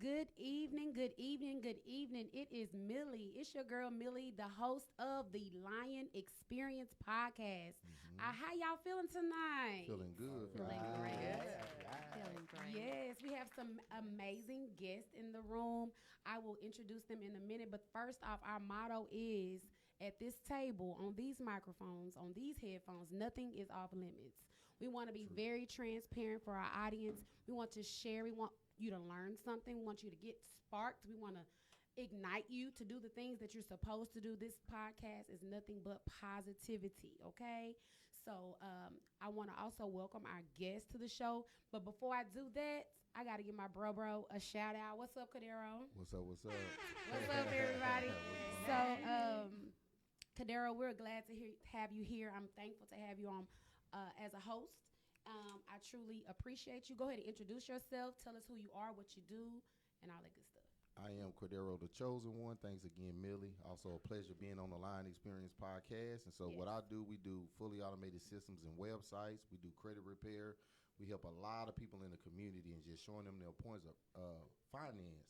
Good evening, good evening, good evening. It is Millie. It's your girl Millie, the host of the Lion Experience podcast. How y'all feeling tonight? Feeling good. Feeling great. Feeling great. Yes, we have some amazing guests in the room. I will introduce them in a minute, but first off, our motto is at this table, on these microphones, on these headphones, nothing is off limits. We want to be very transparent for our audience. We want to share. We want you to learn something. We want you to get sparked. We want to ignite you to do the things that you're supposed to do. This podcast is nothing but positivity, okay? So I want to also welcome our guests to the show. But before I do that, I got to give my bro a shout out. What's up, Cadero? What's up? What's up, everybody? So, Cadero, we're glad to have you here. I'm thankful to have you on as a host. I truly appreciate you. Go ahead and introduce yourself. Tell us who you are, what you do, and all that good stuff. I am Cordero, the chosen one. Thanks again, Millie. Also a pleasure being on the Lion Experience podcast. And so what I do, we do fully automated systems and websites. We do credit repair. We help a lot of people in the community and just showing them their points of finance.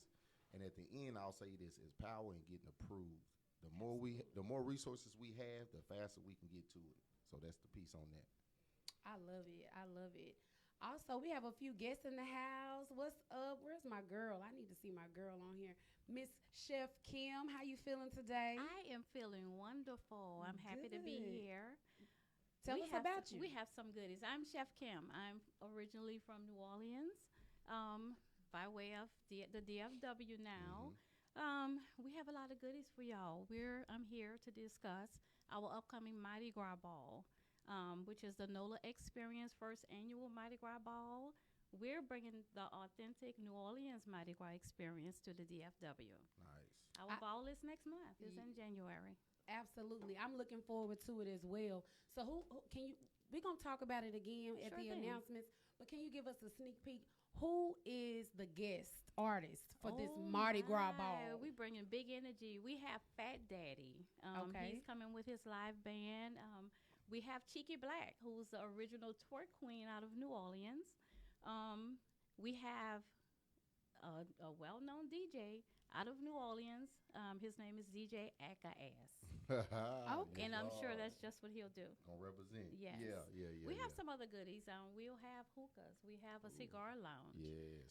And at the end, I'll say this is power in getting approved. The more resources we have, the faster we can get to it. So that's the piece on that. I love it. I love it. Also, we have a few guests in the house. What's up? Where's my girl? I need to see my girl on here. Miss Chef Kim, how you feeling today? I am feeling wonderful. I'm happy to be here. Tell us about you. We have some goodies. I'm Chef Kim. I'm originally from New Orleans, by way of the DFW now. We have a lot of goodies for y'all. I'm here to discuss our upcoming Mardi Gras Ball. Which is the NOLA Experience first annual Mardi Gras Ball. We're bringing the authentic New Orleans Mardi Gras experience to the DFW. Nice. Our ball is next month. It's in January. Absolutely. I'm looking forward to it as well. So who can you, we're going to talk about it again at the announcements, but can you give us a sneak peek? Who is the guest artist for this Mardi Gras Ball? We bringing big energy. We have Fat Daddy. He's coming with his live band. We have Cheeky Black, who's the original twerk queen out of New Orleans. We have a well-known DJ out of New Orleans. His name is DJ Aka Ass. Okay. And I'm sure that's just what he'll do. Gonna represent. Yes. Yeah. We have some other goodies. We'll have hookahs. We have a cigar lounge. Yes.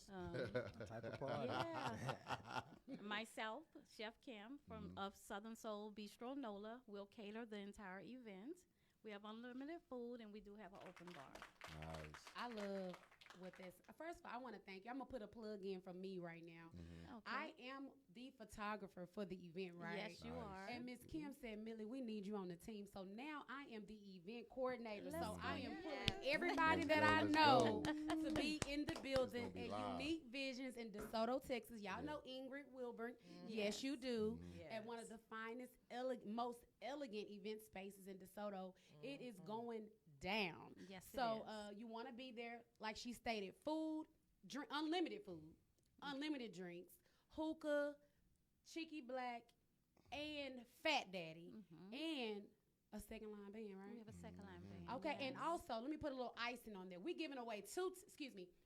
Type of party. Yeah. Myself, Chef Kim of Southern Soul Bistro NOLA, will cater the entire event. We have unlimited food, and we do have an open bar. Nice. I love what this. First of all, I want to thank you. I'm going to put a plug in for me right now. Okay. I am the photographer for the event, right? Yes, you are. And Miss Kim said, Millie, we need you on the team. So now I am the event coordinator. I am pulling everybody that I know to be in the building at Unique Visions in DeSoto, Texas. Y'all know Ingrid Wilburn. Yes, you do. At one of the finest, most elegant event spaces in DeSoto. It is going down. Yes, so you want to be there, like she stated, food, unlimited food, unlimited drinks, hookah, Cheeky Black, and Fat Daddy, and a second line band, right? We have a second line band. Okay, yes. and also let me put a little icing on there. We're giving away two tickets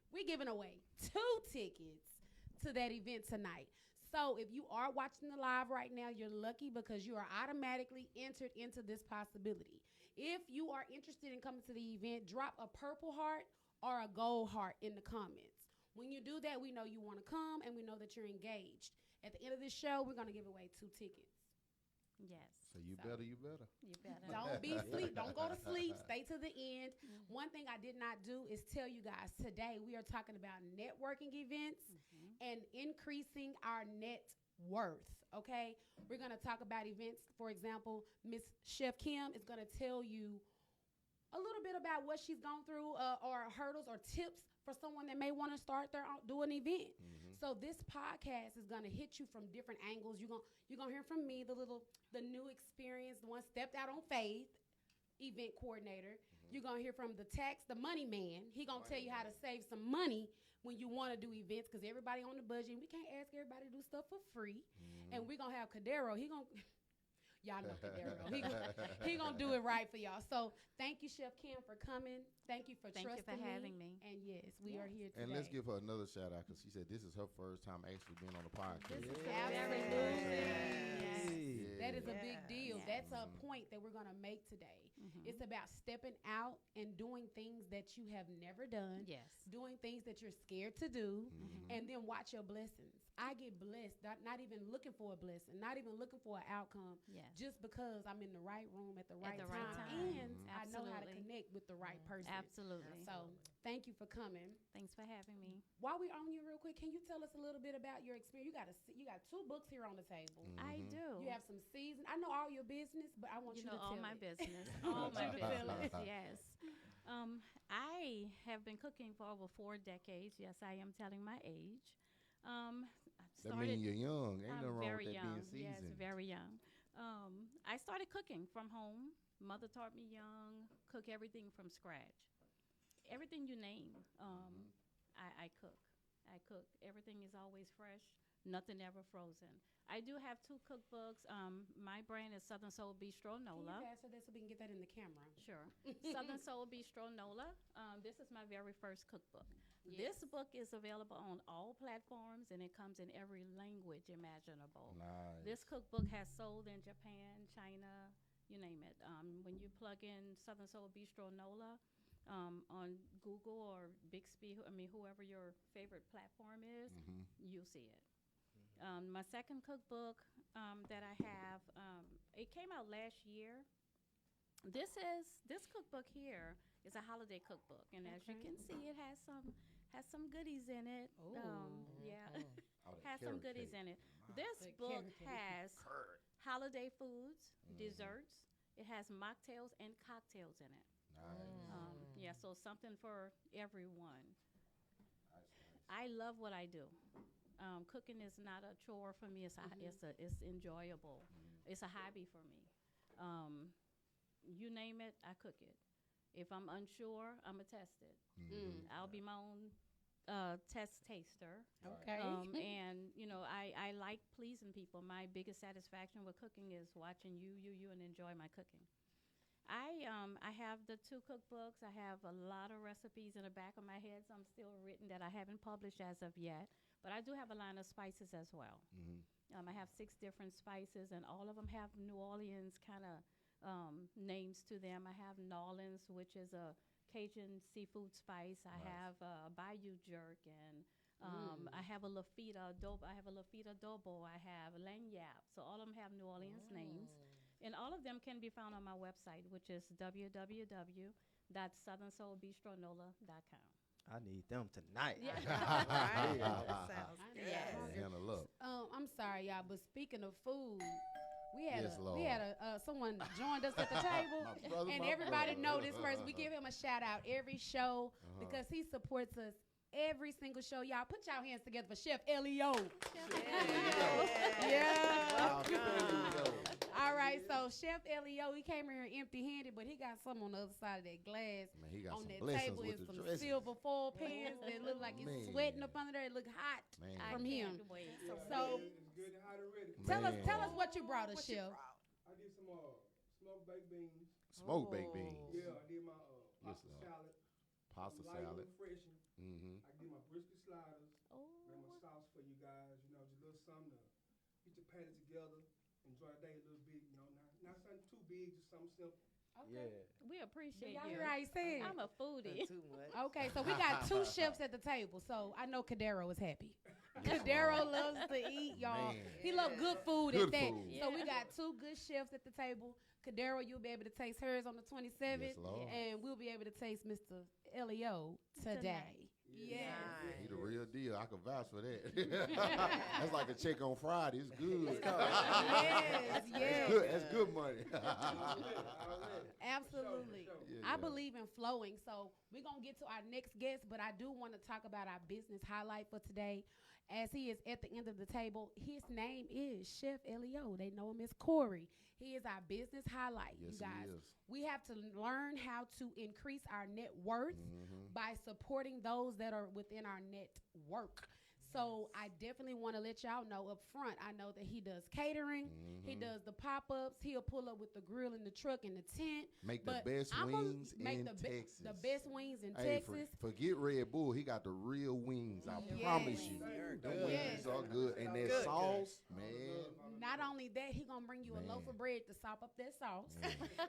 to that event tonight. So if you are watching the live right now, you're lucky because you are automatically entered into this possibility. If you are interested in coming to the event, drop a purple heart or a gold heart in the comments. When you do that, we know you want to come and we know that you're engaged. At the end of this show, we're going to give away 2 tickets. Yes. So you better. You better. Don't be asleep. Don't go to sleep. Stay to the end. One thing I did not do is tell you guys today we are talking about networking events and increasing our net worth. Okay, we're going to talk about events. For example, Miss Chef Kim is going to tell you a little bit about what she's gone through or hurdles or tips for someone that may want to start do an event. So this podcast is going to hit you from different angles. You're going to hear from me, the new experience, the one stepped out on faith, event coordinator. You're going to hear from the money man. He going to tell you how to save some money when you want to do events, because everybody on the budget, we can't ask everybody to do stuff for free. And we're going to have Cadero. Y'all know Cadero. He gonna do it right for y'all. So thank you, Chef Kim, for coming. Thank you for Thank you trusting for having me. And yes, we are here today. And let's give her another shout out because she said this is her first time actually being on the podcast. Absolutely. That is a big deal. Yes. That's a point that we're gonna make today. It's about stepping out and doing things that you have never done. Yes. Doing things that you're scared to do, and then watch your blessings. I get blessed, not even looking for a blessing, not even looking for an outcome, Yes. just because I'm in the right room at the right the right time, time. and I know how to Absolutely. connect with the right person. Absolutely. So thank you for coming. Thanks for having me. While we're on you real quick, can you tell us a little bit about your experience? You got 2 books here on the table. I do. You have some season. I know all your business, but I want you, know to all tell my it. business. All my You to tell business. it. Yes. I have been cooking for over 4 decades. Yes, I am telling my age. That means you're young. Ain't I'm nothing wrong very with that young. being seasoned. Yes, very young. I started cooking from home. Mother taught me young. Cook everything from scratch. Everything you name, I cook. I cook. Everything is always fresh. Nothing ever frozen. I do have 2 cookbooks. My brand is Southern Soul Bistro Can you Nola. pass her this so we can get that in the camera? Sure. Southern Soul Bistro Nola. This is my very first cookbook. Yes. This book is available on all platforms, and it comes in every language imaginable. Nice. This cookbook has sold in Japan, China, you name it. When you plug in Southern Soul Bistro Nola on Google or Bixby, whoever your favorite platform is, you'll see it. My second cookbook that I have, it came out last year. This cookbook here is a holiday cookbook, and as you can see, it has some goodies in it. Yeah, has some goodies in it. This The book carrot cake. has holiday foods, desserts. It has mocktails and cocktails in it. Nice. Yeah, so something for everyone. Nice. I love what I do. Cooking is not a chore for me. It's enjoyable. It's a hobby for me. You name it, I cook it. If I'm unsure, I'ma test it. I'll be my own test taster. Okay. And I like pleasing people. My biggest satisfaction with cooking is watching you, and enjoy my cooking. I have the 2 cookbooks. I have a lot of recipes in the back of my head, some still written that I haven't published as of yet. But I do have a line of spices as well. I have 6 different spices, and all of them have New Orleans kind of names to them. I have Nolans, which is a Cajun seafood spice. I have Bayou jerk, and I have a Lafita adobo. I have lanyap. So all of them have New Orleans names. And all of them can be found on my website, which is www.southernsoulbistronola.com. I need them tonight. Yeah. Right. That sounds good. Yes. Handle up. I'm sorry, y'all, but speaking of food, we had Yes, Lord. someone joined us at the table, My brother, and my everybody brother. know this person. We give him a shout out every show because he supports us every single show. Y'all put y'all hands together for Chef Elio. Yeah. All right, so Chef Elio, he came here empty-handed, but he got something on the other side of that glass. Man, he got On some that blessings table with is the some dressing. silver foil pans that look like it's Man. sweating up under there. It look hot Man. from him. Can't wait. So It's good and hot and ready. tell us Man. what you brought us, Chef. I did some smoked baked beans. Smoked baked beans. Yeah, I did my Yes, pasta Lord. salad. Pasta light salad. and refreshing. Mm-hmm. I did my brisket sliders. Oh. Made my sauce for you guys. You know, just a little something to get your patty together. Enjoy the day a little bit. You know, not something too big, just something simple. Okay. Yeah. We appreciate Y'all you. hear how he said? I'm a foodie. Too much. Okay, so we got 2 chefs at the table, so I know Cadero is happy. Cadero loves to eat, y'all. Man. He loves good food Good at that. food. So we Yeah. got 2 good chefs at the table. Cadero, you'll be able to taste hers on the 27th, Yes, Lord. and we'll be able to taste Mr. Elio today. Tonight. Yes. He the real deal. I can vouch for that. That's like a check on Friday. It's good. Yes, That's yes. good. That's good money. Absolutely. Yeah, I yeah. believe in flowing. So we're going to get to our next guest, but I do want to talk about our business highlight for today. As he is at the end of the table, his name is Chef Elio. They know him as Corey. He is our business highlight, Yes, you guys. he is. We have to learn how to increase our net worth Mm-hmm. by supporting those that are within our network. So I definitely want to let y'all know up front. I know that he does catering. He does the pop-ups. He'll pull up with the grill in the truck and the tent. Make the But best I'ma wings make in Texas. the best wings in Hey, Texas. forget Red Bull. He got the real wings. I Yes. promise you. The Yes. wings are good. And that Good. sauce, man. Not only that, he gonna bring you a loaf Man. of bread to sop up that sauce.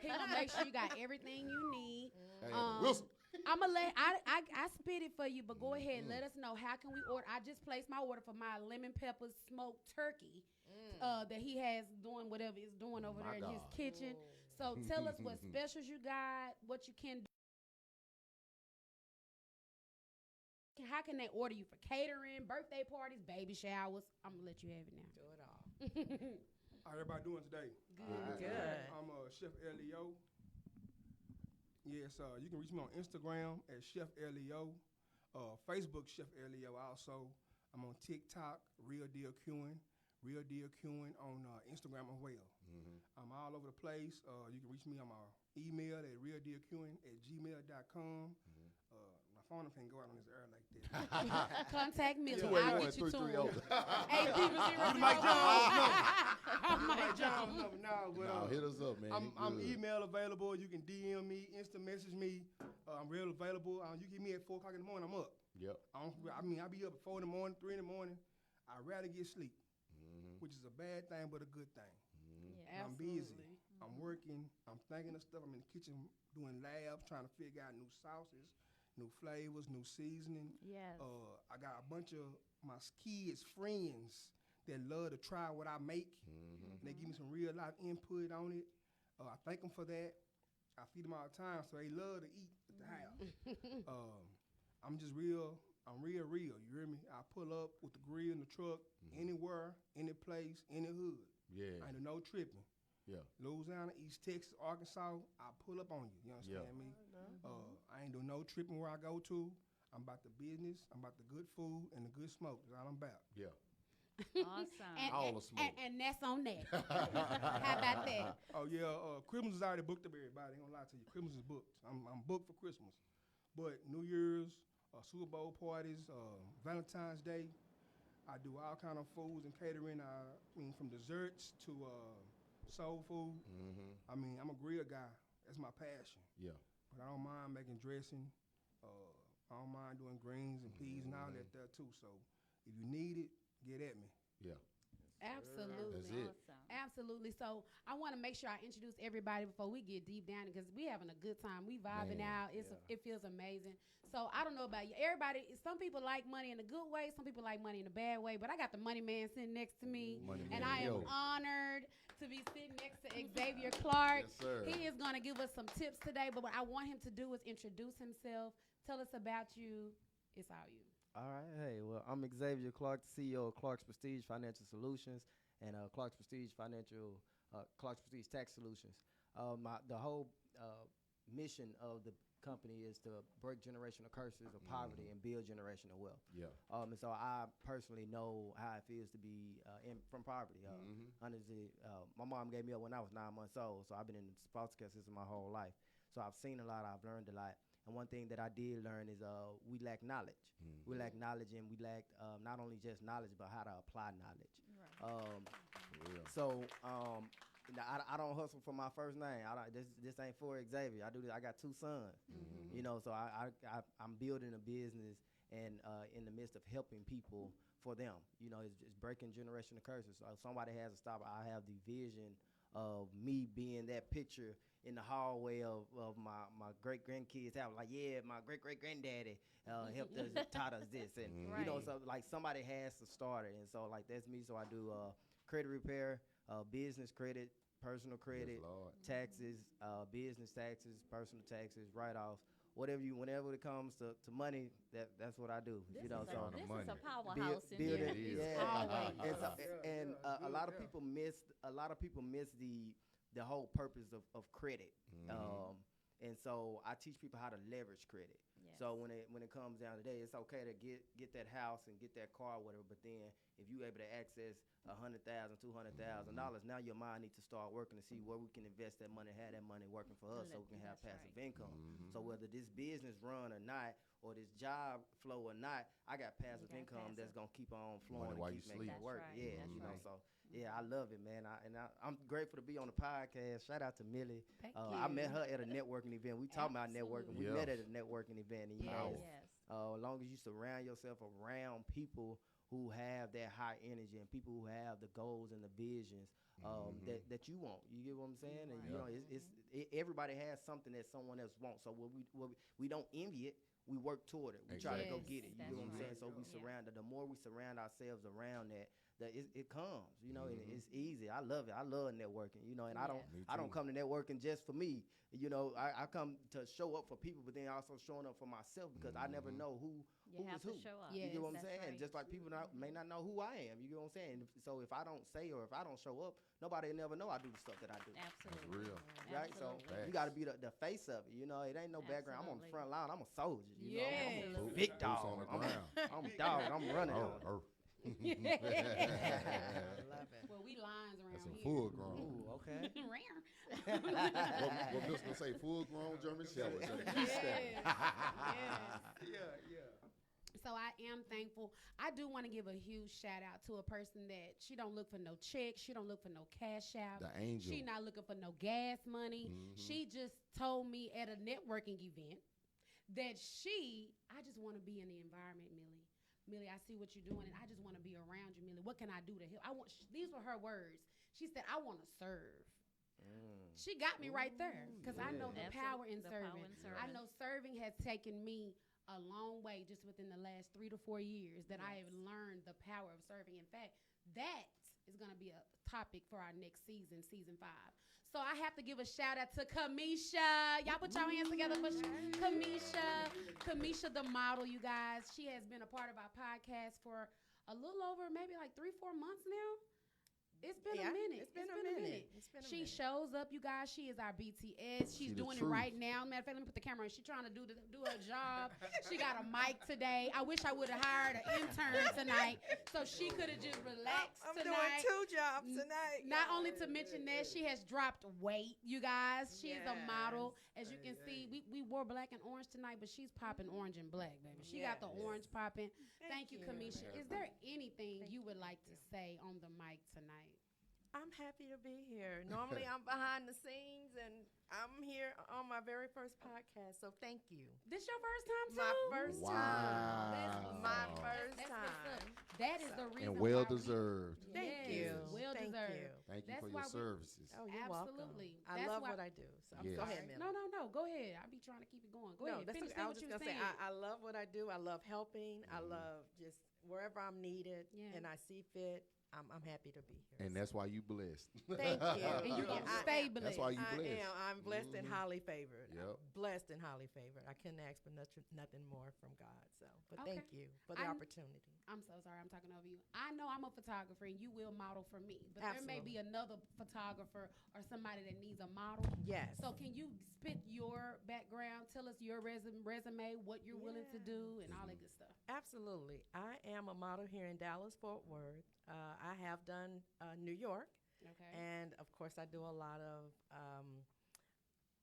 He gonna make sure you got everything you need. Hey, Um, Wilson. I'ma I spit it for you, but go ahead and let us know how can we order. I just placed my order for my lemon pepper smoked turkey that he has doing whatever he's doing over My there in his God. kitchen. So tell us what specials you got, what you can do. How can they order you for catering, birthday parties, baby showers? I'm gonna let you have it now. Do it all. How everybody doing today? Good. I'm Chef Leo. Yes, you can reach me on Instagram at Chef Leo, Facebook Chef Leo also. I'm on TikTok, Real Deal Queuing on Instagram as well. I'm all over the place. You can reach me on my email at realdealqueuing@gmail.com. My phone can't go out on this air like that. Contact Millie. I'll 281 get you to 330. him. 800. Mike Jones Mike Jones. number now, but No, hit us up, man. I'm He good. email available. You can DM me, instant message me. I'm real available. You get me at 4 o'clock in the morning, I'm up. Yep. I be up at 4 in the morning, 3 in the morning. I'd rather get sleep, which is a bad thing but a good thing. Yeah. I'm busy. I'm working. I'm thinking of stuff. I'm in the kitchen doing labs, trying to figure out new sauces, new flavors, new seasoning. Yes. I got a bunch of my kids' friends that love to try what I make. They give me some real life input on it. I thank them for that. I feed them all the time, so they love to eat at the house. I'm just real. I'm real. You hear me? I pull up with the grill in the truck, anywhere, any place, any hood. Yeah. I ain't do no tripping. Yeah. Louisiana, East Texas, Arkansas, I pull up on you. You understand me? I ain't do no tripping where I go to. I'm about the business. I'm about the good food and the good smoke. That's all I'm about. Yeah. Awesome. All the smoke. And that's on that. How about that? Oh yeah, Christmas is already booked up. Everybody, ain't gonna lie to you. Christmas is booked. I'm booked for Christmas, but New Year's, Super Bowl parties, Valentine's Day, I do all kind of foods and catering. I mean, from desserts to soul food. I mean, I'm a grill guy. That's my passion. Yeah. But I don't mind making dressing. I don't mind doing greens and peas and all that there too. So if you need it, get at me. Yeah. Absolutely. That's it. Awesome. Absolutely. So I want to make sure I introduce everybody before we get deep down because we having a good time. We vibing Man, out. It feels amazing. So I don't know about you. Everybody, some people like money in a good way. Some people like money in a bad way. But I got the money man sitting next to me. Money And man, I am yo. honored to be sitting next to Xavier Clark. Yes, sir. He is going to give us some tips today. But what I want him to do is introduce himself. Tell us about you. It's all you. All right. Hey, well, I'm Xavier Clark, the CEO of Clark's Prestige Financial Solutions and Clark's Prestige Tax Solutions. The whole mission of the company is to break generational curses of poverty and build generational wealth. Yeah. And so I personally know how it feels to be from poverty. Honestly, my mom gave me up when I was 9 months old, so I've been in the foster care system my whole life. So I've seen a lot, I've learned a lot. And one thing that I did learn is we lack knowledge. We lack knowledge, and we lack not only just knowledge, but how to apply knowledge. Yeah. So I don't hustle for my first name. This ain't for Xavier. I do this. I got 2 sons. You know, so I'm building a business and in the midst of helping people for them. You know, it's breaking generational curses. So if somebody has a stop, I have the vision of me being that picture in the hallway of my great grandkids house. Like, yeah, my great granddaddy helped us, taught us this, and you know, so like somebody has to start it, and so like that's me. So I do credit repair, business credit, personal credit, taxes, business taxes, personal taxes, write-offs. Whenever it comes to money, that's what I do. This you know, is so this money. is a powerhouse in build here. it, is. yeah. Always. And a lot of Yeah. people miss the whole purpose of credit. And so I teach people how to leverage credit. Yes. So when it comes down to that, it's okay to get that house and get that car, or whatever. But then if you able to access $100,000, $200,000, now your mind needs to start working to see where we can invest that money, have that money working for us, so we can have passive income. So whether this business run or not, or this job flow or not, I got passive got income that's passive. gonna keep on flowing while and you keep making sleep. it work. That's right. Yeah, That's you know. right. So yeah, I love it, man. I'm grateful to be on the podcast. Shout out to Millie. Thank I you. met her at a networking event. We talking about networking. We Absolutely. met at a networking event, and you Yes. know, Yes. as long as you surround yourself around people who have that high energy and people who have the goals and the visions that you want. You get what I'm saying? And you know, everybody has something that someone else wants. So we don't envy it. We work toward it. We try to go Yes, get it. You that's get what I'm saying? right. So we Yeah. surround it. The more we surround ourselves around that it comes. You know, and Mhm. it's easy. I love it. I love networking. You know, and Yeah. Me I don't too. come to networking just for me. You know, I come to show up for people, but then also showing up for myself because I never Mhm. know who You have is who. to show up. Yeah. You get what I'm That's saying? right. Just like people may not know who I am. You get what I'm saying? So if I don't say or if I don't show up, nobody will never know I do the stuff that I do. Absolutely. real. Right? So Absolutely. you got to be the face of it. You know, it ain't no background. I'm on the Absolutely. front line. I'm a soldier. You know, Yes. I'm a Absolutely. big Boots dog. on the I'm ground. I'm a dog. I'm running on it. I love it. Well, we lines around That's some here. full grown. Ooh, okay. Rare. What Miss gonna say? Full grown German Shepherds. Yes. Yes. Yeah. So I am thankful. I do want to give a huge shout out to a person that she don't look for no check. She don't look for no cash out. The angel. She not looking for no gas money. Mhm. She just told me at a networking event that I just want to be in the environment, Millie. Millie, I see what you're doing, and I just want to be around you, Millie. What can I do to help? These were her words. She said, I want to serve. She got me right there because I know the Absolutely. power in The serving. power in I serving. know serving has taken me a long way just within the last 3 to 4 years that I have learned the power of serving. In fact, that is going to be a topic for our next season, season 5. So I have to give a shout out to Kamisha. Y'all put your hands together for Kamisha. Kamisha, the model, you guys. She has been a part of our podcast for a little over maybe like 3-4 months now. It's been a minute. It's been a minute. It's been a She minute. shows up, you guys. She is our BTS. She's She the doing it truth. right now. Matter of fact, let me put the camera on. She's trying to do her job. She got a mic today. I wish I would have hired an intern tonight so she could have just relaxed I'm tonight. doing 2 jobs tonight. Not only to mention that, she has dropped weight, you guys. She is a model. As you can see, we wore black and orange tonight, but she's popping orange and black, baby. She got the Yes. orange popping. Thank you, you. Kamisha. Is there anything you would like to say on the mic tonight? I'm happy to be here. Normally I'm behind the scenes, and I'm here on my very first podcast. So thank you. This your first time, too? My first time. Wow. My That's first That's what's time. up. That is the reason And well why deserved. Thank Yes, you. well Thank deserved. you. Thank you That's for why your we- services. Oh, you're Absolutely. welcome. I That's love why- what I do. So Yes. go ahead, No, Millie. go ahead. I'll be trying to keep it going. Go ahead. That's Finish okay. I saying was what just you were gonna say saying. I love what I do. I love helping. I love just wherever I'm needed, Yeah. and I see fit. I'm happy to be here. And that's why you blessed. Thank you. And you Yeah, gonna I stay am. blessed. That's why you I blessed. am. I'm blessed and Mhm. highly favored. Yep. Blessed and highly favored. I couldn't ask for nothing more from God. So, but Okay. thank you for the I'm- opportunity. I'm so sorry. I'm talking over you. I know I'm a photographer, and you will model for me. But there may be Absolutely. another photographer or somebody that needs a model. Yes. So can you spit your background? Tell us your resume, what you're willing to do, and all that good stuff. Absolutely. I am a model here in Dallas, Fort Worth. I have done New York, Okay. and of course, I do a lot of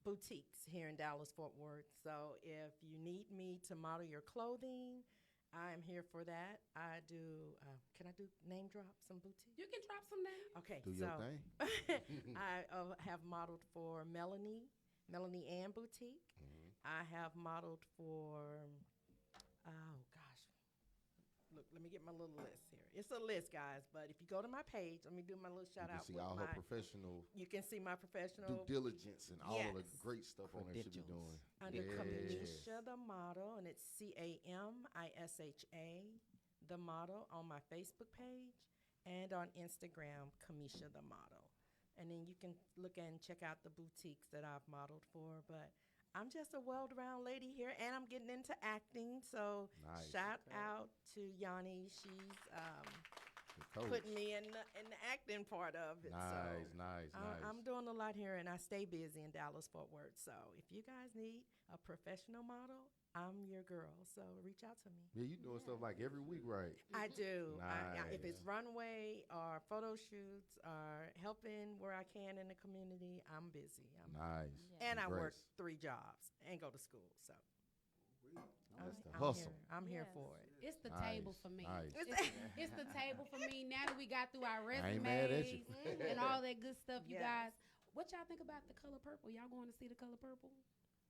boutiques here in Dallas, Fort Worth. So if you need me to model your clothing, I am here for that. I do. Can I do name drop some boutiques? You can drop some names. Okay. Do your thing. I have modeled for Melanie Ann Boutique. Mhm. I have modeled for, oh gosh, look, let me get my little list here. It's a list, guys, but if you go to my page, let me do my little You shout can out. see with all her my- professional you can see my due professional diligence and all of the Yes. great stuff on there she be doing. under Yes. Kamisha the model, and it's CAMISHA the model on my Facebook page and on Instagram, Kamisha the model. And then you can look and check out the boutiques that I've modeled for. But I'm just a well-rounded lady here, and I'm getting into acting. So Nice. shout out to Yanni. She's The coach. putting me in the acting part of it. Nice, so nice. I'm doing a lot here, and I stay busy in Dallas, Fort Worth. So if you guys need a professional model, I'm your girl. So reach out to me. Yeah, you doing stuff like every week, right? I do. If it's Nice. runway or photo shoots or helping where I can in the community, I'm busy. Nice. And I work Congrats. 3 jobs and go to school. So That's the I'm hustle. I'm here Yes. for it. It's the Nice, table for me. nice. It's the table for me. Now that we got through our I ain't mad at you. resumes and all that good stuff, you Yes. guys. What y'all think about the color purple? Y'all going to see the color purple?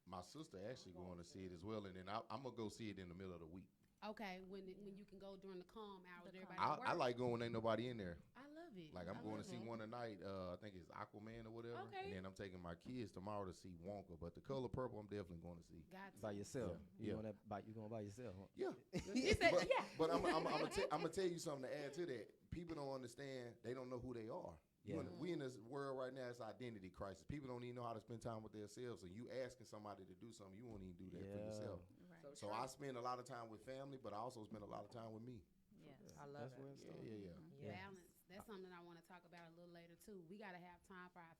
My sister actually going to see it as well, and then I'm gonna go see it in the middle of the week. Okay, when you can go during the calm hours, The everybody calm. at work. I like going when ain't nobody in there. I love it. Like I'm I going to love see it. one tonight. I think it's Aquaman or whatever. Okay. And then I'm taking my kids tomorrow to see Wonka. But the color purple, I'm definitely going to see. Got to. By yourself. Yeah. You going by yourself? Huh? Yeah. He said, but, yeah. but I'm gonna tell you something to add to that. People don't understand. They don't know who they are. Yeah. We in this world right now, it's identity crisis. People don't even know how to spend time with themselves. And you asking somebody to do something, you won't even do that for yourself. Right. So I spend a lot of time with family, but I also spend a lot of time with me. Yes. I love That's it. where it starts. Yeah. Yeah. Balance. That's something I want to talk about a little later too. We got to have time for our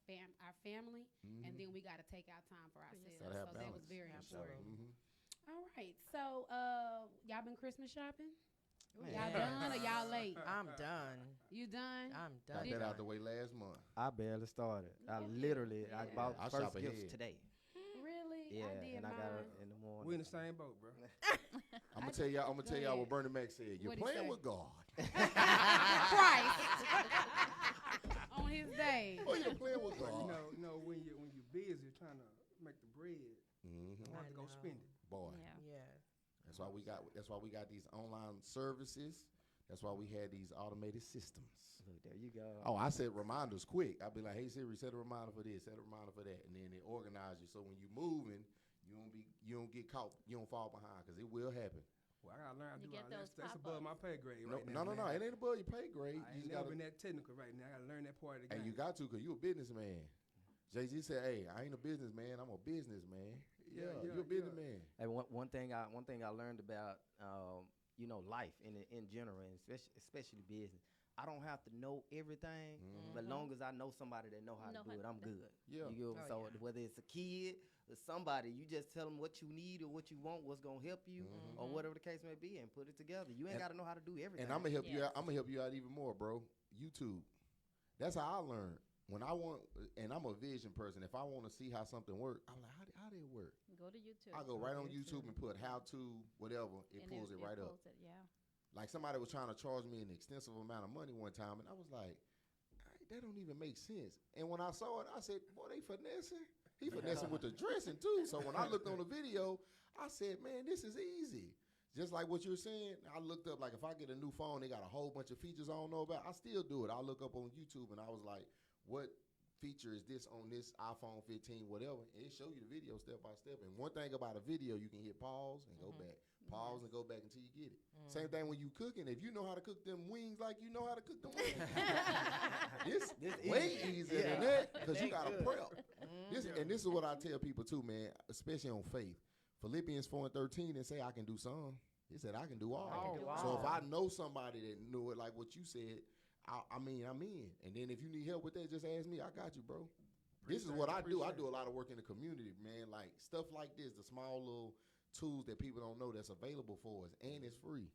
family, and then we got to take out time for ourselves. Gotta have So that was balance. very Absolutely. important. Mm-hmm. All right. So y'all been Christmas shopping? Man. Y'all done or y'all late? I'm done. You done? I'm Got done. that out the way last month. I barely started. I Yeah. literally I Yeah. bought I first shop gifts ahead. today. Really? Yeah, I did and I got it mine. in the morning. We in the same boat, bro. I'm gonna tell y'all. Go What ahead. Bernie Mac said. You're What'd he playing say? with God. Christ. On his day. Oh, you're playing with But God. you know when you're busy trying to make the bread, Mm-hmm. you have to go know. spend it. Boy, Yeah. Yes. that's why we got these online services. That's why we had these automated systems. Look, there you go. Oh, I set reminders quick. I'd be like, "Hey Siri, set a reminder for this, set a reminder for that," and then it organize you. So when you're moving, you don't get caught, you don't fall behind, because it will happen. Well, I gotta learn how to You do get all that. those That's above my pop-ups. pay grade No, right now. no, man. it ain't above your pay grade. I You ain't just never gotta, been that technical right now. I gotta learn that part of the game. and you got to, because you a businessman. Jay-Z said, "Hey, I ain't a businessman. I'm a businessman." Yeah, Yeah, you're a yeah. businessman. Hey, one thing I learned about life in general, and especially business. I don't have to know everything, but long as I know somebody that know how to do it, I'm good. Yeah. You get, Oh, so yeah. whether it's a kid or somebody, you just tell them what you need or what you want, what's gonna help you, or whatever the case may be, and put it together. You ain't And- got to know how to do everything. And I'm gonna help you Yes. out. I'm gonna help you out even more, bro. YouTube. That's how I learned. When I want, and I'm a vision person. If I want to see how something works, I'm like, how did it work? Go to YouTube. I go right on YouTube. YouTube and put how to whatever. It and pulls it right up. pulls it, yeah. Like somebody was trying to charge me an extensive amount of money one time, and I was like, that don't even make sense. And when I saw it, I said, boy, they finessing. He finessing with the dressing too. So when I looked on the video, I said, man, this is easy. Just like what you're saying, I looked up, like if I get a new phone, they got a whole bunch of features I don't know about. I still do it. I look up on YouTube and I was like, what feature is this on this iPhone 15, whatever? And it show you the video step by step. And one thing about a video, you can hit pause and go back. Pause and go back until you get it. Same thing when you cooking. If you know how to cook them wings like you know how to cook them wings, this way easier than that, because you got to prep. And this is what I tell people too, man, especially on faith. Philippians 4:13 and say I can do some. It said I can do all. Oh, wow. So if I know somebody that knew it, like what you said, I'm in. And then if you need help with that, just ask me. I got you, bro. This is what I do. I do a lot of work in the community, man. Like stuff like this, the small little tools that people don't know that's available for us, and it's free.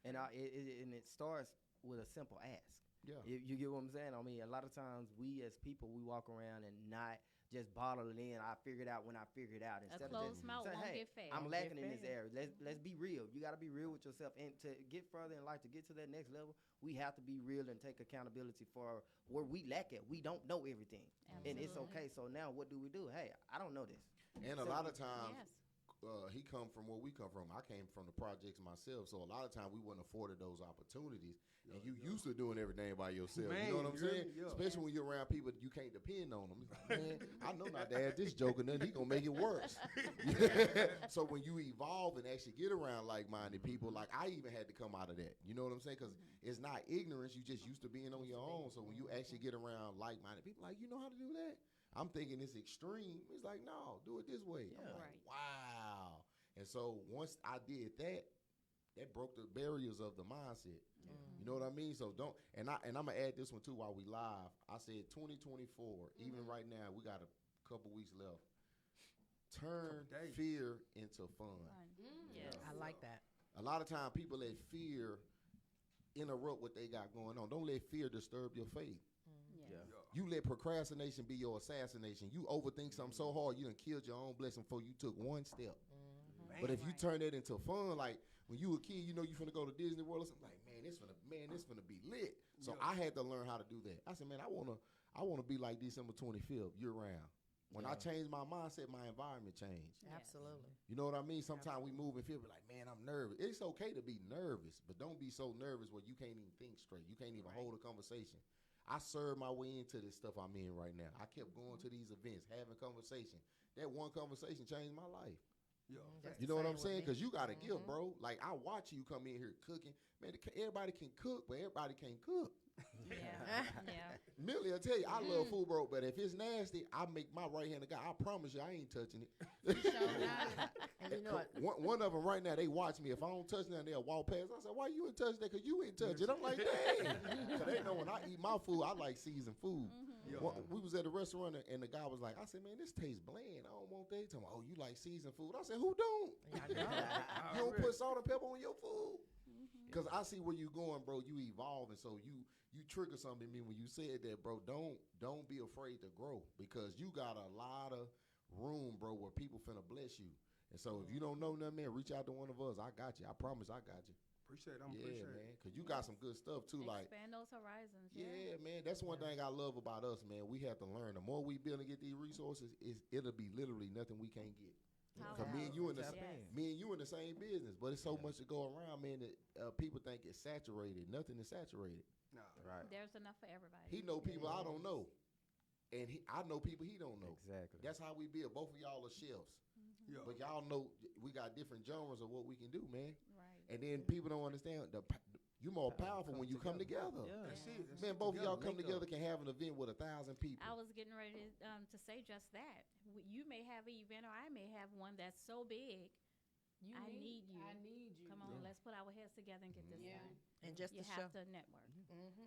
And it's And it starts with a simple ask. Yeah. You get what I'm saying? I mean, a lot of times we as people, we walk around and not just bottle it in. I figure it out when I figure it out. a Instead of closed just mouth say, won't hey, get fed. I'm Won't lacking get in this fed. area. Let's be real. You got to be real with yourself. And to get further in life, to get to that next level, we have to be real and take accountability for where we lack at. We don't know everything. And it's Absolutely. okay. So now what do? Hey, I don't know this. And a lot of times, Yes. he come from where we come from. I came from the projects myself, so a lot of times we weren't afforded those opportunities. And you used to doing everything by yourself. Man, you know what I'm yeah, saying? yeah. Especially when you're around people that you can't depend on them. It's like, man, I know not to ask this joke or nothing. He gonna make it worse. So when you evolve and actually get around like-minded people, like I even had to come out of that. You know what I'm saying? Because it's not ignorance. You just used to being on your own. So when you actually get around like-minded people, like, you know how to do that? I'm thinking it's extreme. It's like, no, do it this way. I'm like, Right. wow. And so once I did that, that broke the barriers of the mindset. You know what I mean? So don't, and I'm gonna add this one too while we live. I said 2024. Even right now, we got a couple weeks left. Turn Couple days. fear into fun. Yes. I like that. A lot of time, people let fear interrupt what they got going on. Don't let fear disturb your faith. Yes. You let procrastination be your assassination. You overthink something so hard, you done killed your own blessing before you took one step. But if you turn that into fun, like when you a kid, you know you finna go to Disney World or something, like, this finna be lit. So I had to learn how to do that. I said, man, I wanna be like December 25th year round. When I changed my mindset, my environment changed. Absolutely. You know what I mean? Sometimes we move and feel like, man, I'm nervous. It's okay to be nervous, but don't be so nervous where you can't even think straight. You can't even hold a conversation. I served my way into this stuff I'm in right now. I kept going to these events, having conversation. That one conversation changed my life. You know what I'm saying? Because you got a gift, bro. Like, I watch you come in here cooking. Man, everybody can cook, but everybody can't cook. Yeah. Millie, I tell you, I love food, bro, but if it's nasty, I make my right-handed guy. I promise you, I ain't touching it. And you know what? One of them right now, they watch me. If I don't touch nothing, they'll walk past. I said, why you ain't touch that? Because you ain't touch it. I'm like, dang. So they know when I eat my food, I like seasoned food. We was at a restaurant, and the guy was like, I said, man, this tastes bland. I don't want that. He told me, oh, you like seasoned food? I said, who don't? You don't put salt and pepper on your food? Because I see where you going, bro. You evolving, so you trigger something in me when you said that, bro. Don't be afraid to grow, because you got a lot of room, bro, where people finna bless you. And so if you don't know nothing, man, reach out to one of us. I got you. I promise I got you. Appreciate it. Yeah, man, because you got some good stuff too. Expand those horizons. Yeah, man, that's one thing I love about us, man. We have to learn. The more we build and get these resources, it'll be literally nothing we can't get. Cause me and you in the same business, but it's so much to go around, man, that people think it's saturated. Nothing is saturated. No, Right. There's enough for everybody. He know people I don't know, and I know people he don't know. Exactly. That's how we build. Both of y'all are chefs, Yeah. but y'all know we got different genres of what we can do, man. Right. And then people don't understand you more powerful when you come together. Yeah. That's it. That's Man, it. both of y'all come Link together up. can have an event with 1,000 people. I was getting ready to say just that. You may have an event, or I may have one that's so big. I need you. I need you. Come on, let's put our heads together and get this done. And just You to show, have to network.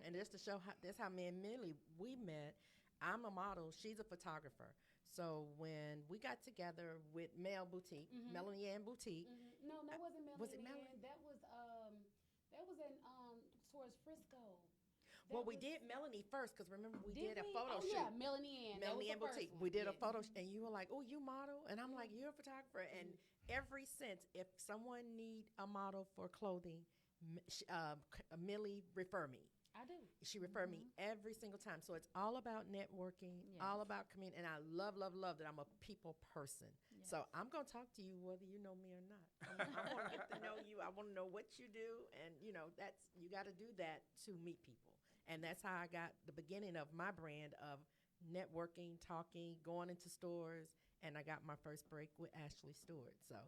and just to show how that's how me and Millie we met. I'm a model. She's a photographer. So when we got together with Mel Boutique, Melanie Ann Boutique. No, that wasn't Melanie. Was it Melanie? That was in towards Frisco. Well, we did Melanie first because remember we did a we? photo Oh, shoot. Yeah, Melanie Ann. Melanie Ann That was the Boutique. first We did a one. photo, and you were like, "Oh, you model," and I'm like, "You're a photographer." And ever since, if someone need a model for clothing, Millie refer me. I do. She referred me every single time. So it's all about networking, all about community, and I love that I'm a people person. Yes. So I'm gonna talk to you whether you know me or not. I want to get to know you. I want to know what you do, and that's you got to do that to meet people. And that's how I got the beginning of my brand of networking, talking, going into stores, and I got my first break with Ashley Stewart. So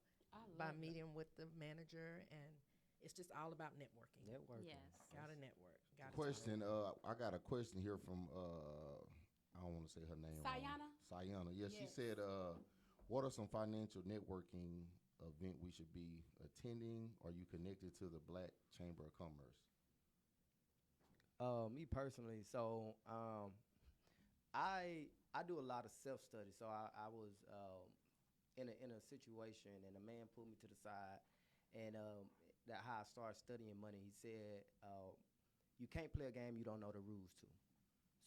by meeting with the manager, and it's just all about networking. Networking. Yes. Gotta network. Gotta Question. I got a question here from I don't want to say her name. Sayana? Sayana. Yeah, she Yes. said, what are some financial networking event we should be attending? Are you connected to the Black Chamber of Commerce? Me personally, so I do a lot of self study. So I was in a situation, and a man pulled me to the side, and that how I started studying money. He said, "You can't play a game you don't know the rules to."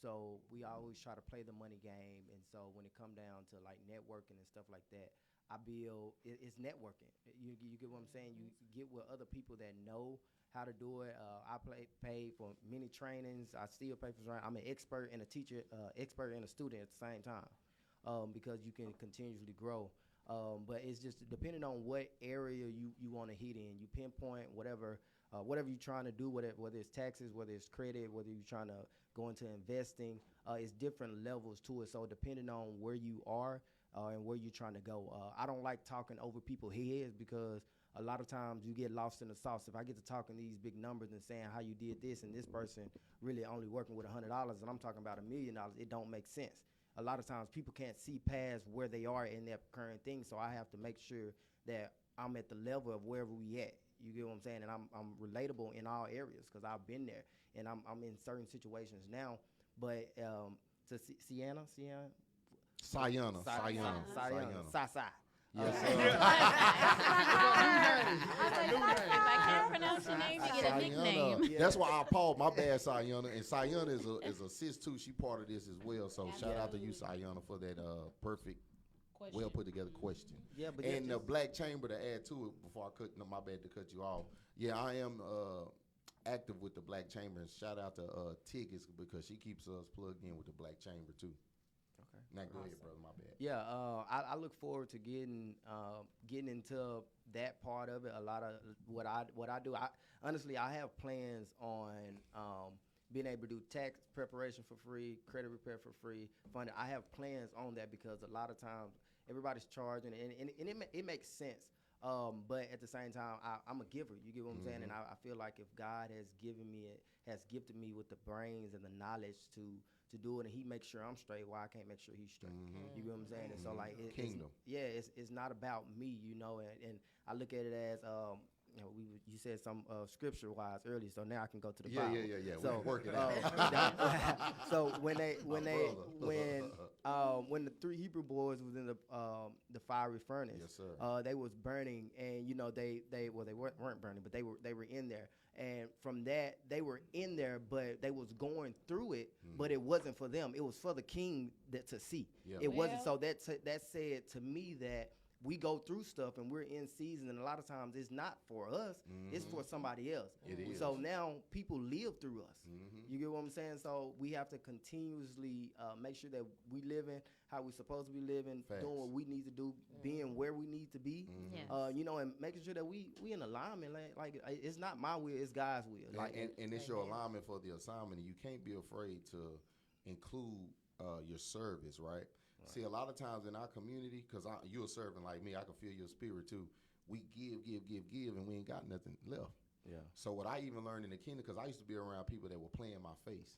So we always try to play the money game, and so when it come down to like networking and stuff like that, I build it's networking. You get what I'm saying? You get with other people that know how to do it. I paid for many trainings. I still pay for training. I'm an expert and a teacher, expert and a student at the same time, because you can continuously grow. But it's just depending on what area you want to hit in. You pinpoint whatever you're trying to do, whether it's taxes, whether it's credit, whether you're trying to go into investing. It's different levels to it. So depending on where you are and where you're trying to go. I don't like talking over people's heads because a lot of times you get lost in the sauce. If I get to talking these big numbers and saying how you did this, and this person really only working with $100 and I'm talking about $1 million, it don't make sense. A lot of times people can't see past where they are in their current thing, so I have to make sure that I'm at the level of wherever we at. You get what I'm saying? And I'm relatable in all areas because I've been there, and I'm in certain situations now. But to Sayana. Yes, If I can't pronounce your name, you get a nickname. Sayana. That's why I paused. My bad, Sayana. And Sayana is a sis too. She part of this as well. So shout out to you, Sayana, for that perfect well put together question. Yeah, but And the Black Chamber, to add to it before I cut, no, my bad to cut you off. Yeah, I am active with the Black Chamber, and shout out to Tickets because she keeps us plugged in with the Black Chamber too. Okay. Now go ahead, brother. My bad. Yeah, I look forward to getting into that part of it. A lot of what I do. Honestly, I have plans on being able to do tax preparation for free, credit repair for free, funding. I have plans on that because a lot of times everybody's charging, and it makes sense. But at the same time, I'm a giver. You get what I'm saying? And I feel like if God has gifted me with the brains and the knowledge to do it, and He makes sure I'm straight, why I can't make sure He's straight? You get what I'm saying? And so like, Kingdom. It's not about me, you know. And I look at it as you know, you said some scripture wise earlier, so now I can go to the Bible. Yeah. So, we working out. so when the 3 Hebrew boys was in the fiery furnace, Yes, sir. they was burning, and you know they weren't burning, but they were in there. And from that, they were in there, but they was going through it, but it wasn't for them. It was for the king to see. Yeah. It wasn't. So that said to me that we go through stuff and we're in season, and a lot of times it's not for us, it's for somebody else. It is. So now people live through us. You get what I'm saying? So we have to continuously make sure that we living how we're supposed to be living, Facts. doing what we need to do, being where we need to be, Yes. you know, and making sure that we in alignment. Like it's not my will, it's God's will. Like, and it's your alignment for the assignment, and you can't be afraid to include your service, right? See, a lot of times in our community, because you're serving like me, I can feel your spirit too. We give, and we ain't got nothing left. Yeah. So what I even learned in the kingdom, because I used to be around people that were playing my face.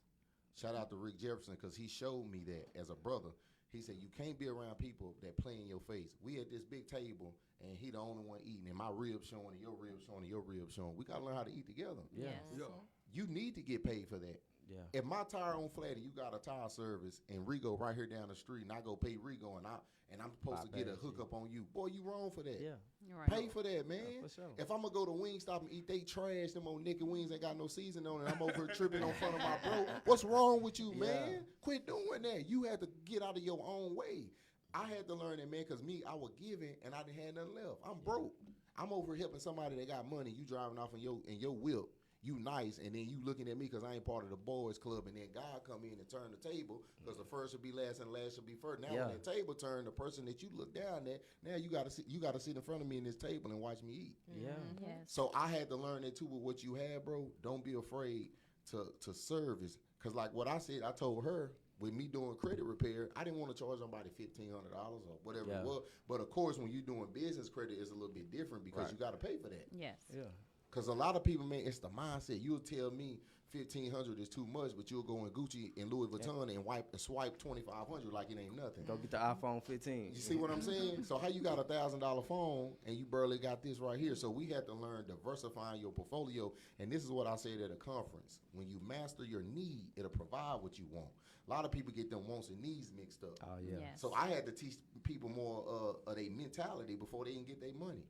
Shout out to Rick Jefferson, because he showed me that as a brother. He said, you can't be around people that play in your face. We at this big table, and he the only one eating, and my ribs showing, and your ribs showing, and your ribs showing. We got to learn how to eat together. Yes. Yeah. You need to get paid for that. Yeah. If my tire on flat and you got a tire service and Rigo right here down the street and I go pay Rigo and I'm supposed to get a hookup on you, boy, you wrong for that. Yeah. You're right. Pay for that, man. For sure. If I'm gonna go to Wingstop and eat they trash, them old naked wings ain't got no season on it, I'm over here tripping on front of my bro. What's wrong with you, man? Quit doing that. You had to get out of your own way. I had to learn that, man, because me, I was giving and I didn't have nothing left. I'm broke. I'm over helping somebody that got money. You driving off in your whip. You nice, and then you looking at me because I ain't part of the boys club, and then God come in and turn the table because the first will be last and the last will be first. Now when the table turn, the person that you look down at, now you gotta sit in front of me in this table and watch me eat. Yeah. Yes. So I had to learn that too with what you had, bro. Don't be afraid to service, because like what I said, I told her with me doing credit repair, I didn't want to charge somebody $1,500 or whatever it was. But of course, when you're doing business credit, it's a little bit different because you got to pay for that. Yes. Yeah. Because a lot of people, man, it's the mindset. You'll tell me $1,500 is too much, but you'll go in Gucci and Louis Vuitton and swipe $2,500 like it ain't nothing. Go get the iPhone 15. You see what I'm saying? So how you got a $1,000 phone and you barely got this right here? So we had to learn diversifying your portfolio. And this is what I said at a conference. When you master your need, it'll provide what you want. A lot of people get them wants and needs mixed up. Oh yeah. Yes. So I had to teach people more of their mentality before they can get their money.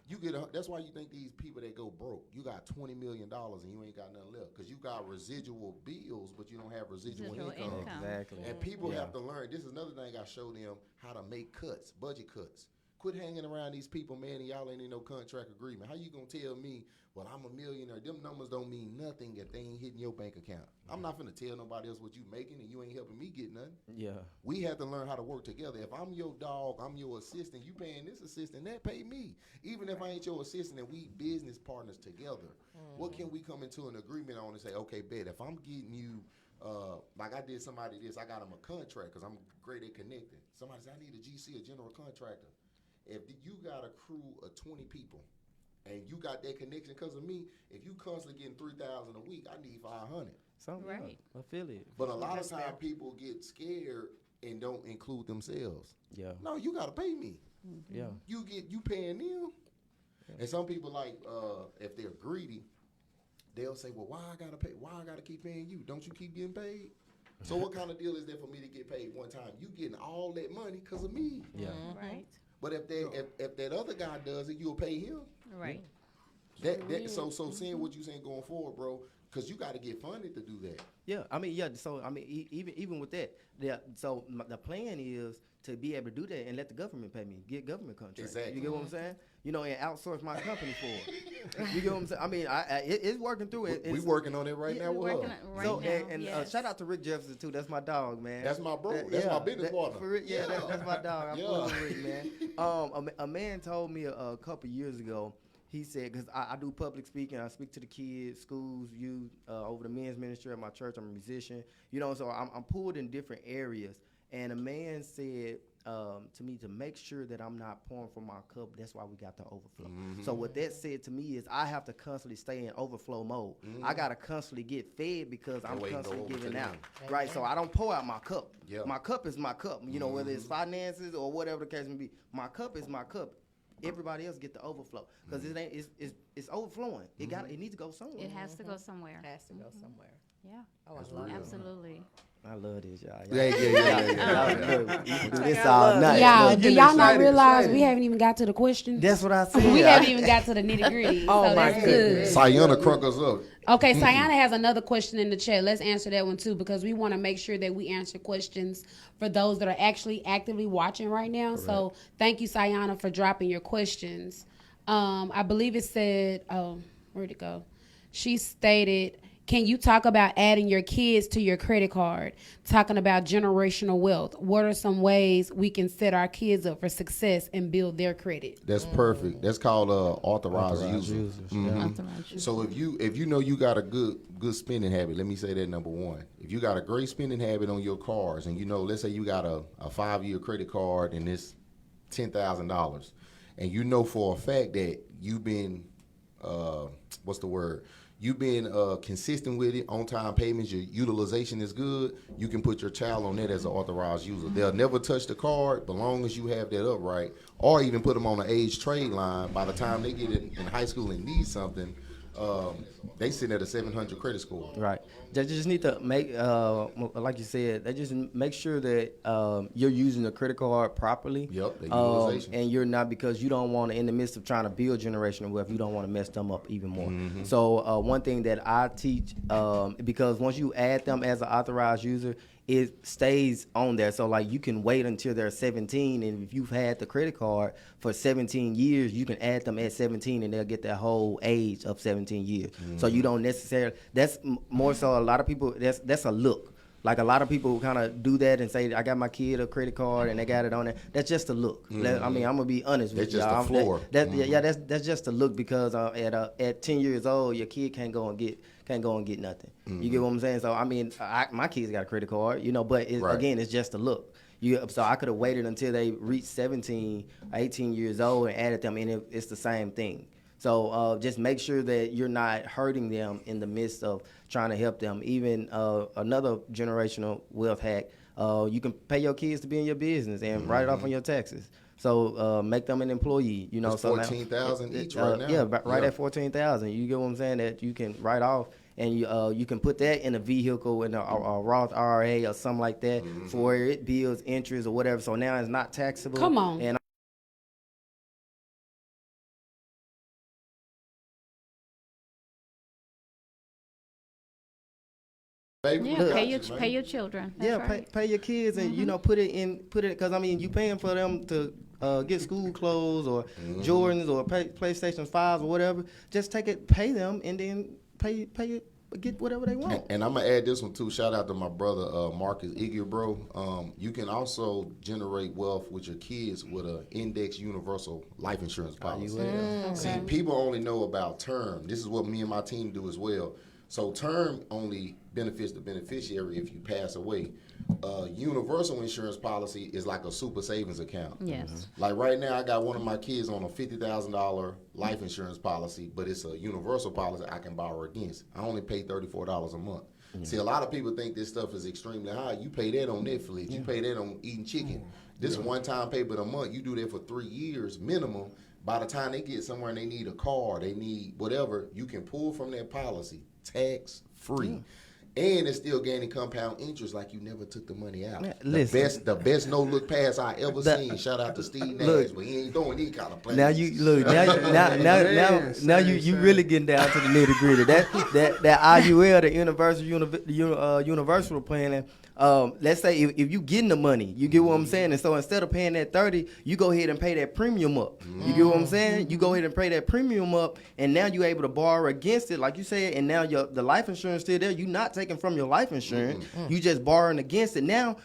You that's why you think these people that go broke, you got $20 million and you ain't got nothing left because you got residual bills, but you don't have residual income. Exactly. And people have to learn. This is another thing I show them, how to make cuts, budget cuts. Quit hanging around these people, man, and y'all ain't in no contract agreement. How you gonna tell me, well, I'm a millionaire? Them numbers don't mean nothing if they ain't hitting your bank account. I'm not finna tell nobody else what you making and you ain't helping me get nothing. Yeah. We have to learn how to work together. If I'm your dog, I'm your assistant, you paying this assistant, that pay me. Even if I ain't your assistant and we business partners together, what can we come into an agreement on and say, okay, bet, if I'm getting you, like I did somebody this, I got them a contract because I'm great at connecting. Somebody said, I need a GC, a general contractor. If you got a crew of 20 people and you got that connection because of me, if you constantly getting 3,000 a week, I need 500. Something Right. Affiliate. But a lot of times people get scared and don't include themselves. Yeah. No, you got to pay me. Yeah. You paying them. And some people like, if they're greedy, they'll say, well, why I got to pay? Why I got to keep paying you? Don't you keep getting paid? So what kind of deal is there for me to get paid one time? You getting all that money because of me. Yeah. Right. But if that other guy does it, you'll pay him. Right. So seeing what you saying going forward, bro, because you got to get funded to do that. Yeah, I mean, So I mean, even with that, the plan is to be able to do that and let the government pay me, get government contracts. Exactly. You get what I'm saying? You know, and outsource my company for it. You get what I'm saying? I mean, it's working through it. We working on it right now. We're working With her. on it right now. And yes. Shout out to Rick Jefferson too. That's my dog, man. That's my bro. That's my business partner. For real, that's my dog. I'm Yeah. full with Rick, man. A man told me a couple years ago. He said, because I do public speaking, I speak to the kids, schools, youth, over the men's ministry at my church. I'm a musician, you know, so I'm pulled in different areas. And a man said to me to make sure that I'm not pouring from my cup. That's why we got the overflow. Mm-hmm. So what that said to me is I have to constantly stay in overflow mode. Mm-hmm. I got to constantly get fed because I'm constantly giving out. Right? So I don't pour out my cup. Yep. My cup is my cup. You know, whether it's finances or whatever the case may be. My cup is my cup. Everybody else get the overflow because it's overflowing. It needs to go somewhere. It has to go somewhere. It has to go somewhere. Yeah. Oh, I love it. Absolutely. I love this, y'all. Yeah. We do this all night. Y'all, Look, do getting y'all not excited, realize excited. we haven't even got to the question? That's what I said. We haven't even got to the nitty gritty. Oh, so my that's goodness. good. Sayana crunk us up. Okay, Sayana has another question in the chat. Let's answer that one too because we want to make sure that we answer questions for those that are actually actively watching right now. Correct. So thank you, Sayana, for dropping your questions. I believe it said, where'd it go? She stated, can you talk about adding your kids to your credit card? Talking about generational wealth. What are some ways we can set our kids up for success and build their credit? That's perfect. That's called authorized users. Mm-hmm. Authorized. So if you know you got a good spending habit, let me say that number one. If you got a great spending habit on your cars, and you know, let's say you got a 5-year credit card and it's $10,000, and you know for a fact that you've been you've been consistent with it, on-time payments, your utilization is good, you can put your child on that as an authorized user. They'll never touch the card, but long as you have that up right, or even put them on an age trade line. By the time they get in high school and need something, they sit at a 700 credit score. Right. They just need to make, like you said, they just make sure that you're using the credit card properly. Yep, the utilization. And you're not, because you don't want to, in the midst of trying to build generational wealth, you don't want to mess them up even more. Mm-hmm. So one thing that I teach, because once you add them as an authorized user, it stays on there. So like you can wait until they're 17, and if you've had the credit card for 17 years, you can add them at 17 and they'll get that whole age of 17 years. Mm-hmm. So you don't necessarily, that's more so a lot of people, that's a look. Like a lot of people kind of do that and say, I got my kid a credit card and they got it on there. That's just a look. Mm-hmm. I mean, I'm going to be honest with you. That's just a floor. That's just a look because at 10 years old, your kid can't go and get nothing. Mm-hmm. You get what I'm saying? So, I mean, my kids got a credit card, you know, but again, it's just a look. So I could have waited until they reached 17, 18 years old and added them, and it's the same thing. So just make sure that you're not hurting them in the midst of trying to help them. Even another generational wealth hack, you can pay your kids to be in your business and write it off on your taxes. So make them an employee. You know, it's so $14,000 each right now. Yeah, right at $14,000. You get what I'm saying? That you can write off. And you can put that in a vehicle, in a Roth IRA or something like that, for where it builds interest or whatever. So now it's not taxable. Come on. And Pay your children. That's right. pay your kids, and you know put it because I mean you paying for them to get school clothes or Jordans or PlayStation 5s or whatever. Just pay them, and then pay it, get whatever they want. And I'm gonna add this one too. Shout out to my brother Marcus Iggy, bro. You can also generate wealth with your kids with an index universal life insurance policy. See, people only know about term. This is what me and my team do as well. So term only benefits the beneficiary if you pass away. Universal insurance policy is like a super savings account. Yes. Like right now, I got one of my kids on a $50,000 life insurance policy, but it's a universal policy I can borrow against. I only pay $34 a month. See, a lot of people think this stuff is extremely high. You pay that on Netflix. You pay that on eating chicken. This one-time payment a month, you do that for 3 years minimum. By the time they get somewhere and they need a car, they need whatever, you can pull from that policy tax-free. And it's still gaining compound interest like you never took the money out. Man, the listen. best no look pass I ever seen. Shout out to Steve Nash, but he ain't throwing any kind of plays. Now you look. Now you really getting down to the nitty gritty. That IUL, the universal planning. Let's say if you getting the money, you get what I'm saying. And so instead of paying that 30, you go ahead and pay that premium up. You get what I'm saying? You go ahead and pay that premium up, and now you're able to borrow against it, like you said. And now the life insurance still there. You're not taking from your life insurance. You just borrowing against it. Now,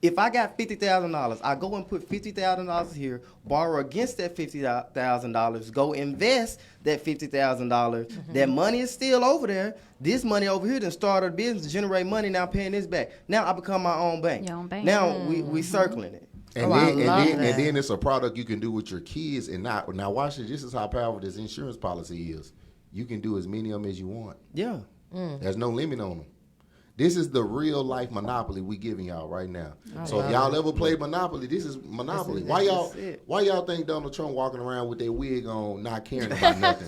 if I got $50,000, I go and put $50,000 here, borrow against that $50,000, go invest that $50,000. That money is still over there. This money over here then started a business, generate money. Now paying this back. Now I become my own bank. Your own bank. Now we circling it. And then it's a product you can do with your kids and not. Now watch it. This is how powerful this insurance policy is. You can do as many of them as you want. Yeah. There's no limit on them. This is the real life Monopoly we giving y'all right now. So if y'all ever played Monopoly, this is Monopoly. Why y'all think Donald Trump walking around with that wig on, not caring about nothing?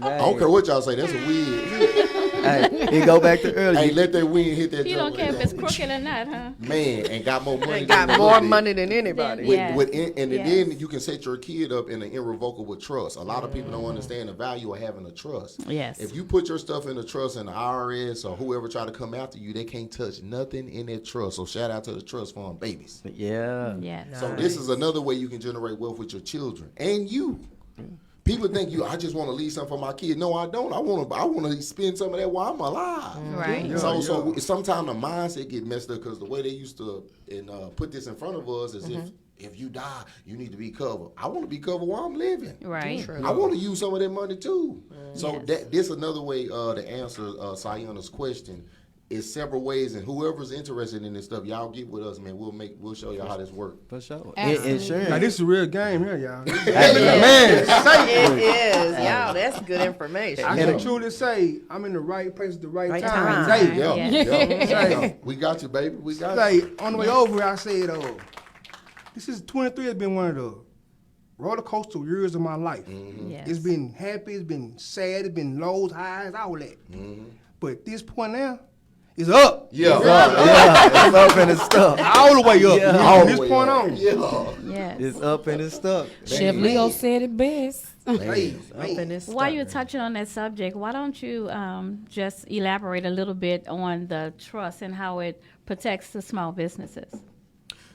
I don't care what y'all say. That's a wig. Hey, it go back to earlier. Hey, let that wind hit that. You don't care if it's crooked or not, huh? Man, and got more money. Got more money than anybody. Then you can set your kid up in an irrevocable trust. A lot of people don't understand the value of having a trust. Yes. If you put your stuff in a trust and the IRS or whoever try to come after you, they can't touch nothing in that trust. So shout out to the trust fund babies. Yeah. Yeah. So this is another way you can generate wealth with your children and you. People think I just want to leave something for my kid. No, I don't. I want to spend some of that while I'm alive. Right. So sometimes the mindset get messed up because the way they used to put this in front of us is if you die, you need to be covered. I want to be covered while I'm living. Right. I want to use some of that money too. So this another way to answer Sayana's question. It's several ways, and whoever's interested in this stuff, y'all get with us, man. We'll show y'all how this works. For sure. Absolutely. Now this is a real game here, y'all. Man, it is. Y'all, that's good information. I can truly say I'm in the right place at the right Right time. time. Today. Yeah. We got you, baby. We got you. Say, on the way over here, I said, this is 23 has been one of the roller coaster years of my life. Yes. It's been happy, it's been sad, it's been lows, highs, all that. But at this point now, it's up. Yeah. It's up and it's stuck. All the way up. Yeah. From this point on. Yeah. Yes. It's up and it's stuck. Chef Leo said it best. Hey, While you're touching on that subject, why don't you just elaborate a little bit on the trust and how it protects the small businesses?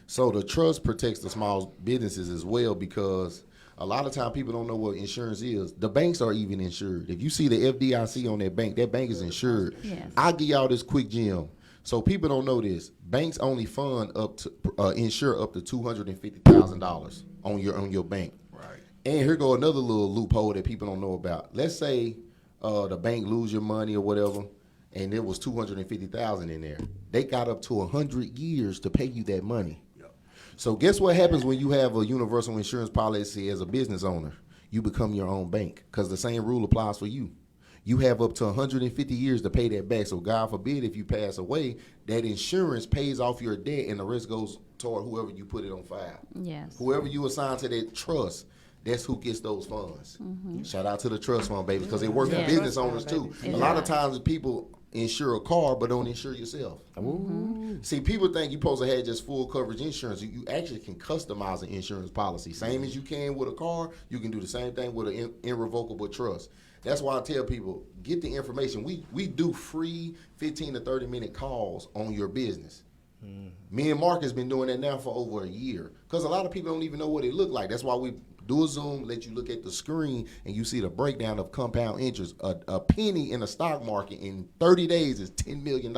So the trust protects the small businesses as well because a lot of time people don't know what insurance is. The banks are even insured. If you see the FDIC on that bank is insured. Yes. I'll give y'all this quick gem. So people don't know this. Banks only fund up to insure up to $250,000 on your bank. Right. And here go another little loophole that people don't know about. Let's say the bank lose your money or whatever, and there was $250,000 in there. They got up to 100 years to pay you that money. So guess what happens when you have a universal insurance policy as a business owner? You become your own bank because the same rule applies for you. You have up to 150 years to pay that back. So God forbid if you pass away, that insurance pays off your debt and the rest goes toward whoever you put it on file. Yes. Whoever you assign to that trust, that's who gets those funds. Shout out to the trust fund, baby, because it works for business owners too. A lot of times people insure a car but don't insure yourself. See, people think you're supposed to have just full coverage insurance. You actually can customize an insurance policy. Same as you can with a car, you can do the same thing with an irrevocable trust. That's why I tell people, get the information. We do free 15 to 30-minute calls on your business. Me and Mark has been doing that now for over a year because a lot of people don't even know what it look like. That's why we do a Zoom, let you look at the screen, and you see the breakdown of compound interest. A penny in the stock market in 30 days is $10 million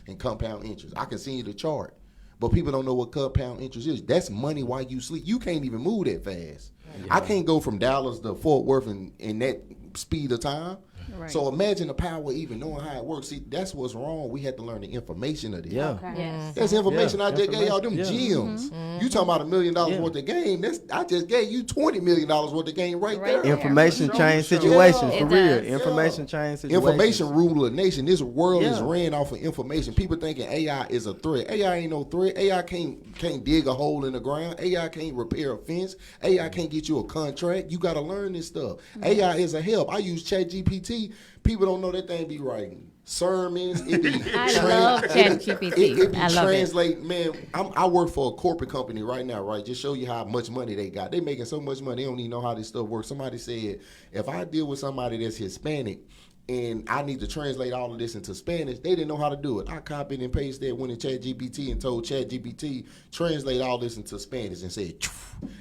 in compound interest. I can send you the chart. But people don't know what compound interest is. That's money while you sleep. You can't even move that fast. I can't go from Dallas to Fort Worth in that speed of time. Right. So imagine the power even knowing how it works. See, that's what's wrong. We had to learn the information of this. Yeah. Yes. That's information I just gave y'all, them Yeah. gems. You talking about $1 million worth of game. I just gave you $20 million worth of game right there. Information change situations, for It real. does. Information change situations. Information rule of the nation. This world is ran off of information. People thinking AI is a threat. AI ain't no threat. AI can't dig a hole in the ground. AI can't repair a fence. AI can't get you a contract. You got to learn this stuff. AI is a help. I use ChatGPT people don't know that thing be writing sermons. It be I love ChatGPT. It be I love it. translate, man. I work for a corporate company right now, right? Just show you how much money they got. They making so much money, they don't even know how this stuff works. Somebody said, if I deal with somebody that's Hispanic and I need to translate all of this into Spanish, they didn't know how to do it. I copied and pasted that, went in ChatGPT and told ChatGPT, translate all this into Spanish, and said,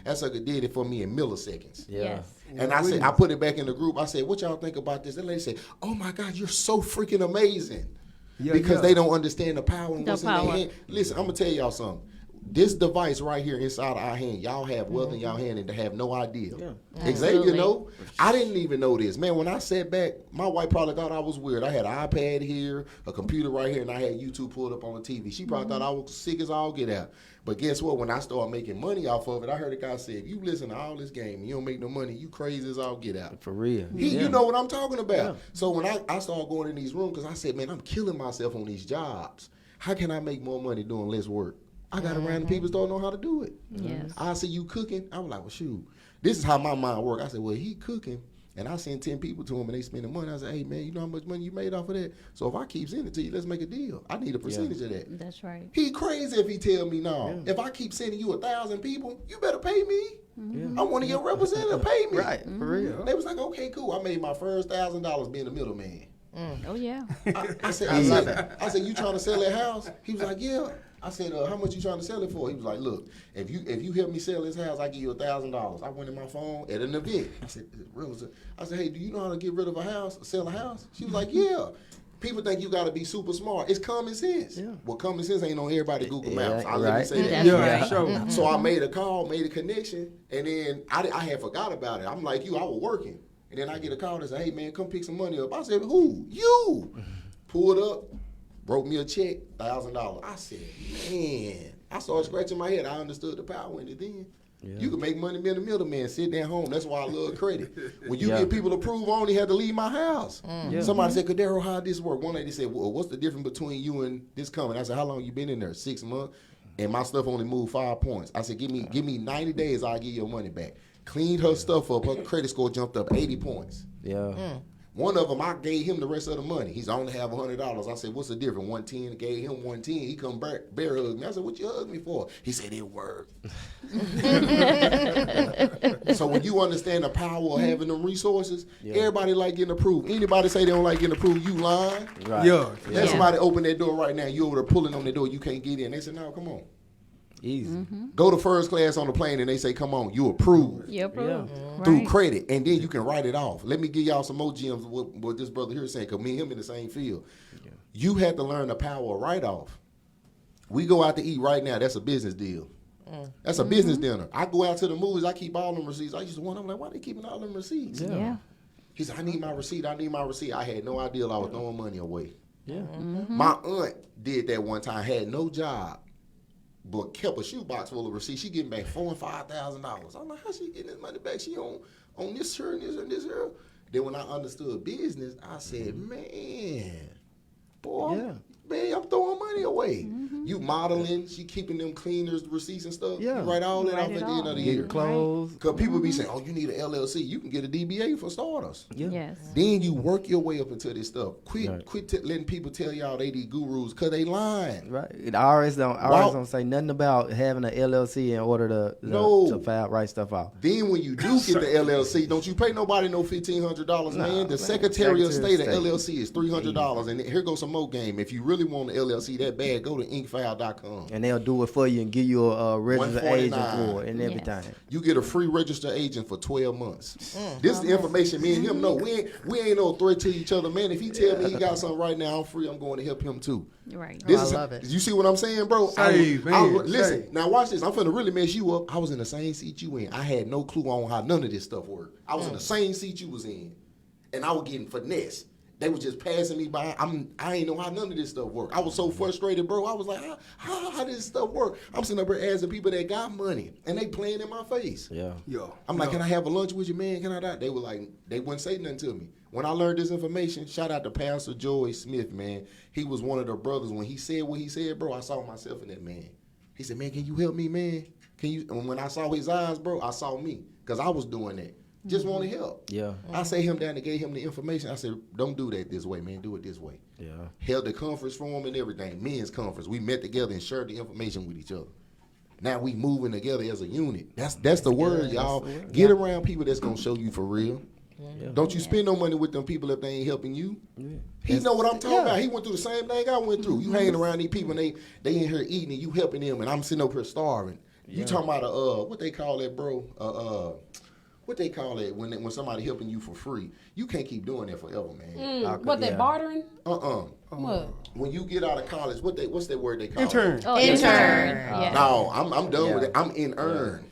that sucker did it for me in milliseconds. Yeah. Yes. And I said, I put it back in the group. I said, what y'all think about this? And they said, oh my God, you're so freaking amazing. Yeah, Because they don't understand the power and The what's in power. their hand. Listen, I'm gonna tell y'all something. This device right here inside of our hand, y'all have wealth in y'all hand and to have no idea. Yeah. Xavier, Absolutely. know, I didn't even know this. Man, when I sat back, my wife probably thought I was weird. I had an iPad here, a computer right here, and I had YouTube pulled up on the TV. She probably thought I was sick as all get out. But guess what? When I started making money off of it, I heard a guy say, if you listen to all this game and you don't make no money, you crazy as all get out. For real. You know what I'm talking about. Yeah. So when I started going in these rooms, because I said, man, I'm killing myself on these jobs. How can I make more money doing less work? I got around the people that don't know how to do it. Yes. I see you cooking. I was like, well, shoot. This is how my mind works. I said, well, he cooking. And I send 10 people to him and they spending money. I said, hey, man, you know how much money you made off of that? So if I keep sending it to you, let's make a deal. I need a percentage of that. That's right. He crazy if he tell me no. Yeah. If I keep sending you 1,000 people, you better pay me. Yeah. I'm one of your representatives. Pay me. Right, for real. They was like, okay, cool. I made my first $1,000 being a middleman. Oh yeah. I said, you trying to sell that house? He was like, yeah. I said, how much you trying to sell it for? He was like, look, if you help me sell this house, I give you $1,000. I went in my phone at an event. I said, I said, hey, do you know how to get rid of a house, sell a house? She was like, yeah. People think you got to be super smart. It's common sense. Yeah. Well, common sense ain't on everybody Google Yeah, Maps. I let me right. say that. That's Yeah, right. sure. So I made a call, made a connection, and then I had forgot about it. I'm like you, I was working. And then I get a call that said, hey, man, come pick some money up. I said, who? You. Pulled up, wrote me a check, $1,000. I said, man. I started scratching my head. I understood the power in it then. Yeah. You can make money being a middleman, sitting at home. That's why I love credit. When you Yeah. get people approved, I only had to leave my house. Yeah. Somebody said, Cadero, how this work? One lady said, well, what's the difference between you and this company? I said, how long you been in there? 6 months. And my stuff only moved 5 points. I said, give me 90 days, I'll give your money back. Cleaned her stuff up. Her credit score jumped up 80 points. Yeah. One of them, I gave him the rest of the money. He's only have $100. I said, what's the difference? 110. Gave him 110. He come bear hug me. I said, what you hug me for? He said, it worked. So when you understand the power of having them resources, everybody like getting approved. Anybody say they don't like getting approved, you lying. Right. Yeah. Let Yeah. somebody open that door right now. You over there pulling on the door. You can't get in. They said, no, come on. Easy. Go to first class on the plane and they say, come on, you approved. You're approved. Through Right. credit, and then you can write it off. Let me give y'all some more gems of what this brother here is saying, because me and him in the same field. You had to learn the power of write-off. We go out to eat right now. That's a business deal. That's a business dinner. I go out to the movies. I keep all them receipts. I used to wonder, I'm like, why they keeping all them receipts? Yeah. He said, I need my receipt. I need my receipt. I had no idea I was throwing money away. Yeah. My aunt did that one time, had no job, but kept a shoebox full of receipts. She getting back $4,000 and $5,000. I'm like, how she getting this money back? She on this here and this and this here. Then when I understood business, I said, man, boy, Yeah. man, I'm throwing money away. You modeling, she keeping them cleaners, receipts and stuff. Yeah. You write all that Write off it at the end off. of the Get year. clothes. Because people be saying, oh, you need an LLC. You can get a DBA for starters. Yeah. Yes. Then you work your way up into this stuff. Quit Right. letting people tell y'all they these gurus because they lying. Right. The IRS Wow. don't say nothing about having an LLC in order No. to file write stuff out. Then when you do get the LLC, don't you pay nobody no $1,500, Nah, man. The man. Secretary of Secretary State of of State. LLC is $300. And here goes some more game. If you really want an LLC that bad, go to inkfile.com. And they'll do it for you and give you a registered agent $149. for it and Yes. everything. You get a free registered agent for 12 months. This is the information me and him know. We ain't no threat to each other, man. If he tell me he got something right now, I'm free. I'm going to help him too. Right. This I is, love it. You see what I'm saying, bro? Save, man, listen, save. now watch this. I'm finna really mess you up. I was in the same seat you in. I had no clue on how none of this stuff worked. I was in the same seat you was in, and I was getting finesse. They was just passing me by. I ain't know how none of this stuff worked. I was so frustrated, bro. I was like, how does this stuff work? I'm sitting up here asking people that got money, and they playing in my face. Yeah. Yeah. I'm like, can I have a lunch with you, man? Can I die? They were like, they wouldn't say nothing to me. When I learned this information, shout out to Pastor Joy Smith, man. He was one of the brothers. When he said what he said, bro, I saw myself in that man. He said, man, can you help me, man? Can you? And when I saw his eyes, bro, I saw me because I was doing that. just want to help. Yeah. I sat him down and gave him the information. I said, don't do that this way, man. Do it this way. Yeah. Held the conference for him and everything, men's conference. We met together and shared the information with each other. Now we moving together as a unit. That's the word, y'all. Get around people that's gonna show you for real. Yeah. Don't you spend no money with them people if they ain't helping you. Yeah. He know what I'm talking about. He went through the same thing I went through. You hanging around these people and they in here eating and you helping them and I'm sitting up here starving. You talking about what they call that, bro? What they call it when somebody helping you for free? You can't keep doing that forever, man. What they bartering? What? When you get out of college, what's that word they call Intern. it? Oh, intern. Yeah. No, I'm done with it. I'm in earn.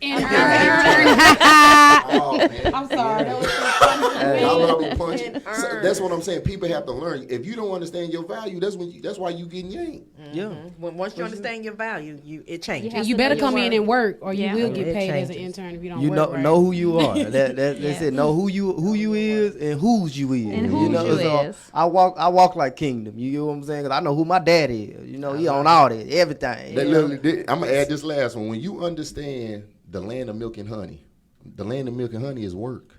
Oh, man. I'm sorry. That was so funny. I'm gonna be punching. So that's what I'm saying. People have to learn. If you don't understand your value, that's why you getting yanked. Yeah. Once you understand your value, it changes. You better come in and work, or you will get It paid as an changes. intern if you don't You work right. know who you are. They said know who you is and whose you is. And whose you so is. I walk like kingdom. You know what I'm saying? 'Cause I know who my dad is. You know, he on all that, everything. I'm gonna add this last one. When you understand the land of milk and honey, the land of milk and honey is work.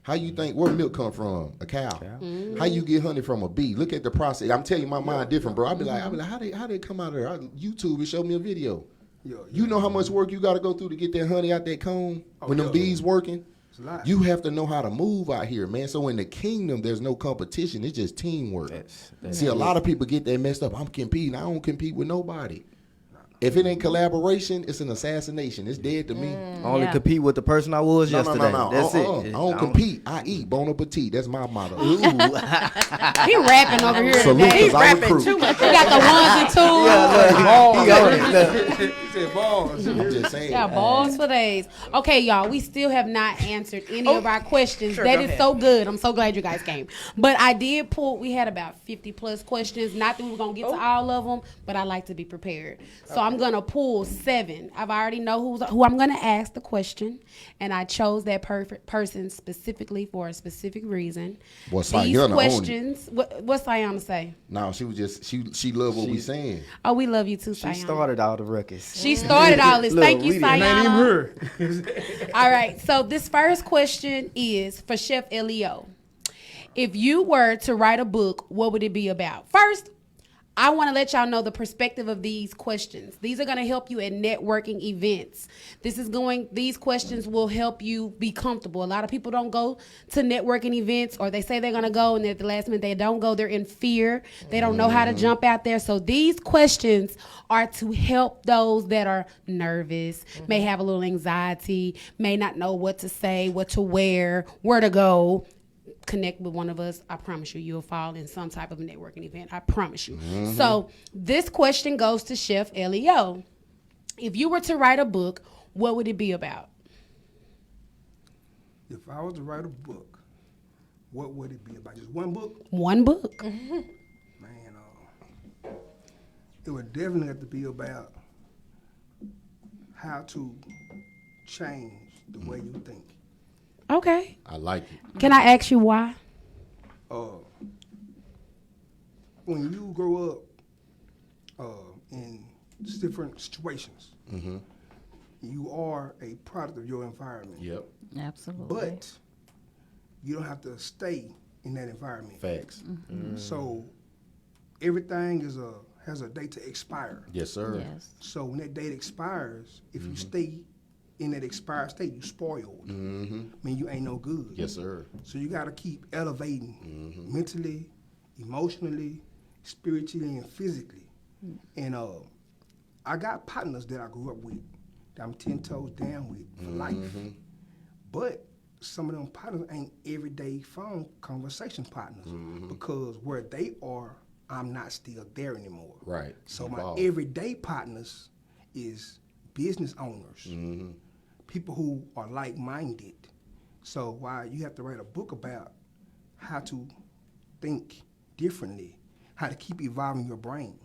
How you think where milk come from? A cow. Mm-hmm. How you get honey from a bee? Look at the process. I'm telling you, my mind different, bro. I be like, how they come out of there? YouTube and show me a video. You know how much work you got to go through to get that honey out that comb when them bees working. You have to know how to move out here, man. So in the kingdom, there's no competition. It's just teamwork. See, a lot of people get that messed up. I'm competing. I don't compete with nobody. If it ain't collaboration, it's an assassination. It's dead to me. I only compete with the person I was yesterday. No. That's it. I don't compete. I eat. Bon appetit. That's my motto. He rapping over here. Salute, Today. 'cause I recruit. He got the ones and twos. He on it. He said balls. I'm just saying. Yeah, balls for days. Okay, y'all, we still have not answered any of our questions. Sure, That go is ahead. so good. I'm so glad you guys came. But I did we had about 50 plus questions. Not that we were going to get to all of them, but I like to be prepared. So I'm going to pull 7. I've already know who I'm going to ask the question, and I chose that perfect person specifically for a specific reason. Boy, These Sayana questions, what's Sayana say? No, she was just she loved what we saying. Oh, we love you too, She Sayana. started all the ruckus. She started all this. Look, Thank you, we didn't- It ain't even Sayana. her. All right, so this first question is for Chef Leo. If you were to write a book, what would it be about? First, I want to let y'all know the perspective of these questions. These are going to help you at networking events. These questions will help you be comfortable. A lot of people don't go to networking events, or they say they're going to go and at the last minute they don't go. They're in fear. They don't know how to jump out there. So these questions are to help those that are nervous, may have a little anxiety, may not know what to say, what to wear, where to go. Connect with one of us. I promise you'll fall in some type of networking event. I promise you. So this question goes to Chef Leo. If you were to write a book, what would it be about? If I was to write a book, what would it be about? Just one book? One book. Man, it would definitely have to be about how to change the way you think. Okay. I like it. Can I ask you why? When you grow up in different situations, you are a product of your environment. Yep. Absolutely. But you don't have to stay in that environment. Facts. So everything has a date to expire. Yes, sir. Yes. So when that date expires, if you stay in that expired state, you spoiled. I mean, you ain't no good. Yes, sir. So you got to keep elevating mentally, emotionally, spiritually, and physically. And I got partners that I grew up with that I'm 10 toes down with for life. But some of them partners ain't everyday phone conversation partners because where they are, I'm not still there anymore. Right. So my Evolved. everyday partners is business owners, people who are like-minded. So while you have to write a book about how to think differently, how to keep evolving your brain,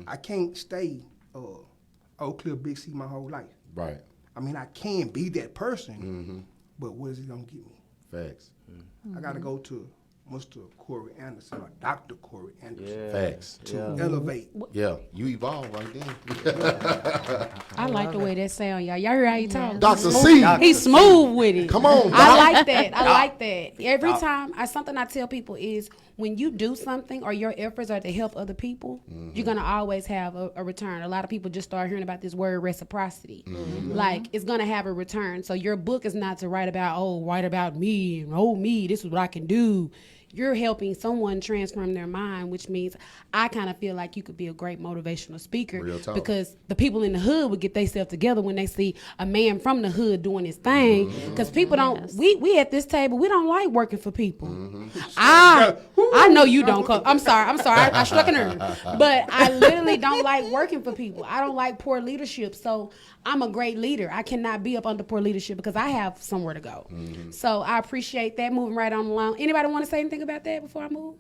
I can't stay Oak Cliff Big C my whole life. Right. I mean, I can be that person, but what is it gonna get me? Facts. I got to go to Mr. Corey Anderson or Dr. Corey Anderson Facts. to elevate. Yeah, you evolve right then. I like the way that sound, y'all. Y'all hear how he talk? Dr. C. He's smooth with it. Come on, I Doc. like that. I like that. Every time, something I tell people is when you do something or your efforts are to help other people, you're gonna always have a return. A lot of people just start hearing about this word reciprocity. Like it's gonna have a return. So your book is not to write about me and me. This is what I can do. You're helping someone transform their mind, which means I kind of feel like you could be a great motivational speaker Real talk. because the people in the hood would get themselves together when they see a man from the hood doing his thing. Because people don't, we at this table, we don't like working for people. I know you don't. I'm sorry. I struck a nerve. But I literally don't like working for people. I don't like poor leadership. So I'm a great leader. I cannot be up under poor leadership because I have somewhere to go. So I appreciate that. Moving right on along. Anybody want to say anything about that before I move?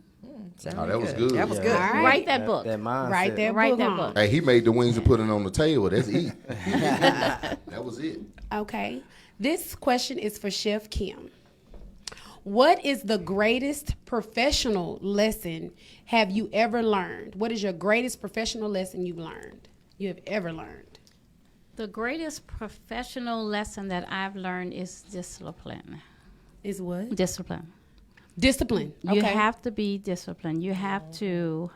Oh, that was good. That was Yeah. good. All right. Write that book. That mindset. Write that Write book that on. book. Hey, he made the wings and put it on the table. That's it. That was it. Okay. This question is for Chef Kim. What is the greatest professional lesson have you ever learned? What is your greatest professional lesson you have ever learned? The greatest professional lesson that I've learned is discipline. Is what? Discipline. Discipline. Okay. You have to be disciplined. You have to.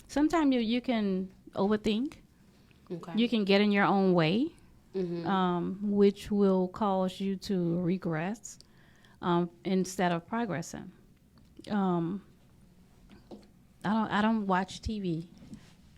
Sometimes you can overthink. Okay. You can get in your own way, Mhm. which will cause you to regress instead of progressing. I don't watch TV.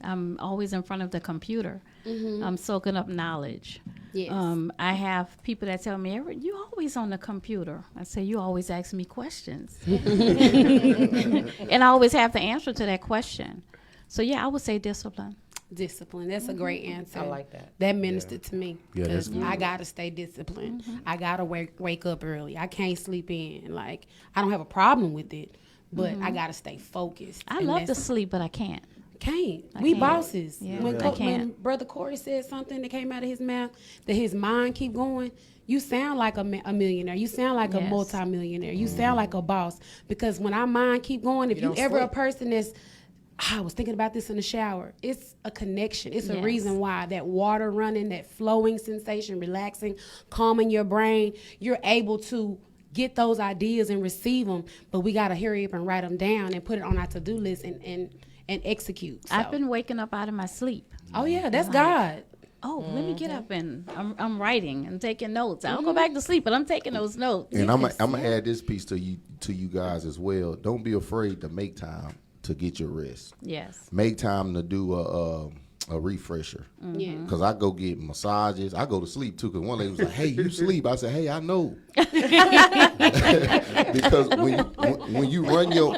I'm always in front of the computer. I'm soaking up knowledge. Yes. I have people that tell me, "You always on the computer." I say, "You always ask me questions," and I always have the answer to that question. So yeah, I would say discipline. Discipline. That's a great answer. I like that. That ministered to me. Yeah, that's 'Cause good. I gotta stay disciplined. I gotta wake up early. I can't sleep in. Like I don't have a problem with it, but I gotta stay focused. I And love to that's- sleep, but I can't. Can't. I We can't. bosses. Yeah, When, I when can't. Brother Corey said something that came out of his mouth that his mind keep going, you sound like a millionaire. You sound like a Yes. multimillionaire. You sound like a boss. Because when our mind keep going, if You you don't ever a sleep. person that's, I was thinking about this in the shower. It's a connection. It's a Yes. reason why that water running, that flowing sensation, relaxing, calming your brain, you're able to get those ideas and receive them. But we got to hurry up and write them down and put it on our to-do list and execute. So. I've been waking up out of my sleep. Oh yeah, that's Right. God. Oh, let me get up and I'm writing and taking notes. I'll go back to sleep, but I'm taking those notes. And I'm Yes, gonna add this piece to you guys as well. Don't be afraid to make time to get your rest. Yes. Make time to do a refresher. Yeah. Cause I go get massages. I go to sleep too. Cause one lady was like, "Hey, you sleep?" I said, "Hey, I know." Because when you run your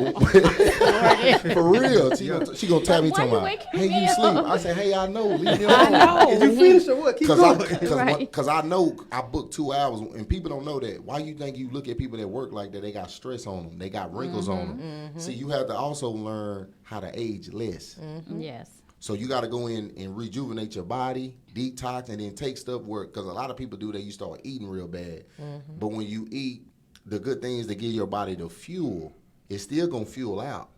for real, she gonna tell me Why talking you about, waking "Hey, me you up?" sleep?" I said, "Hey, I know. Leave me I alone." know. Did you finish or what? Keep going. Right. Cause I know I booked 2 hours, and people don't know that. Why you think you look at people that work like that? They got stress on them. They got wrinkles on them. See, you have to also learn how to age less. Yes. So you got to go in and rejuvenate your body, detox, and then take stuff work. Because a lot of people do that. You start eating real bad. But when you eat the good things that give your body the fuel, it's still gonna fuel out.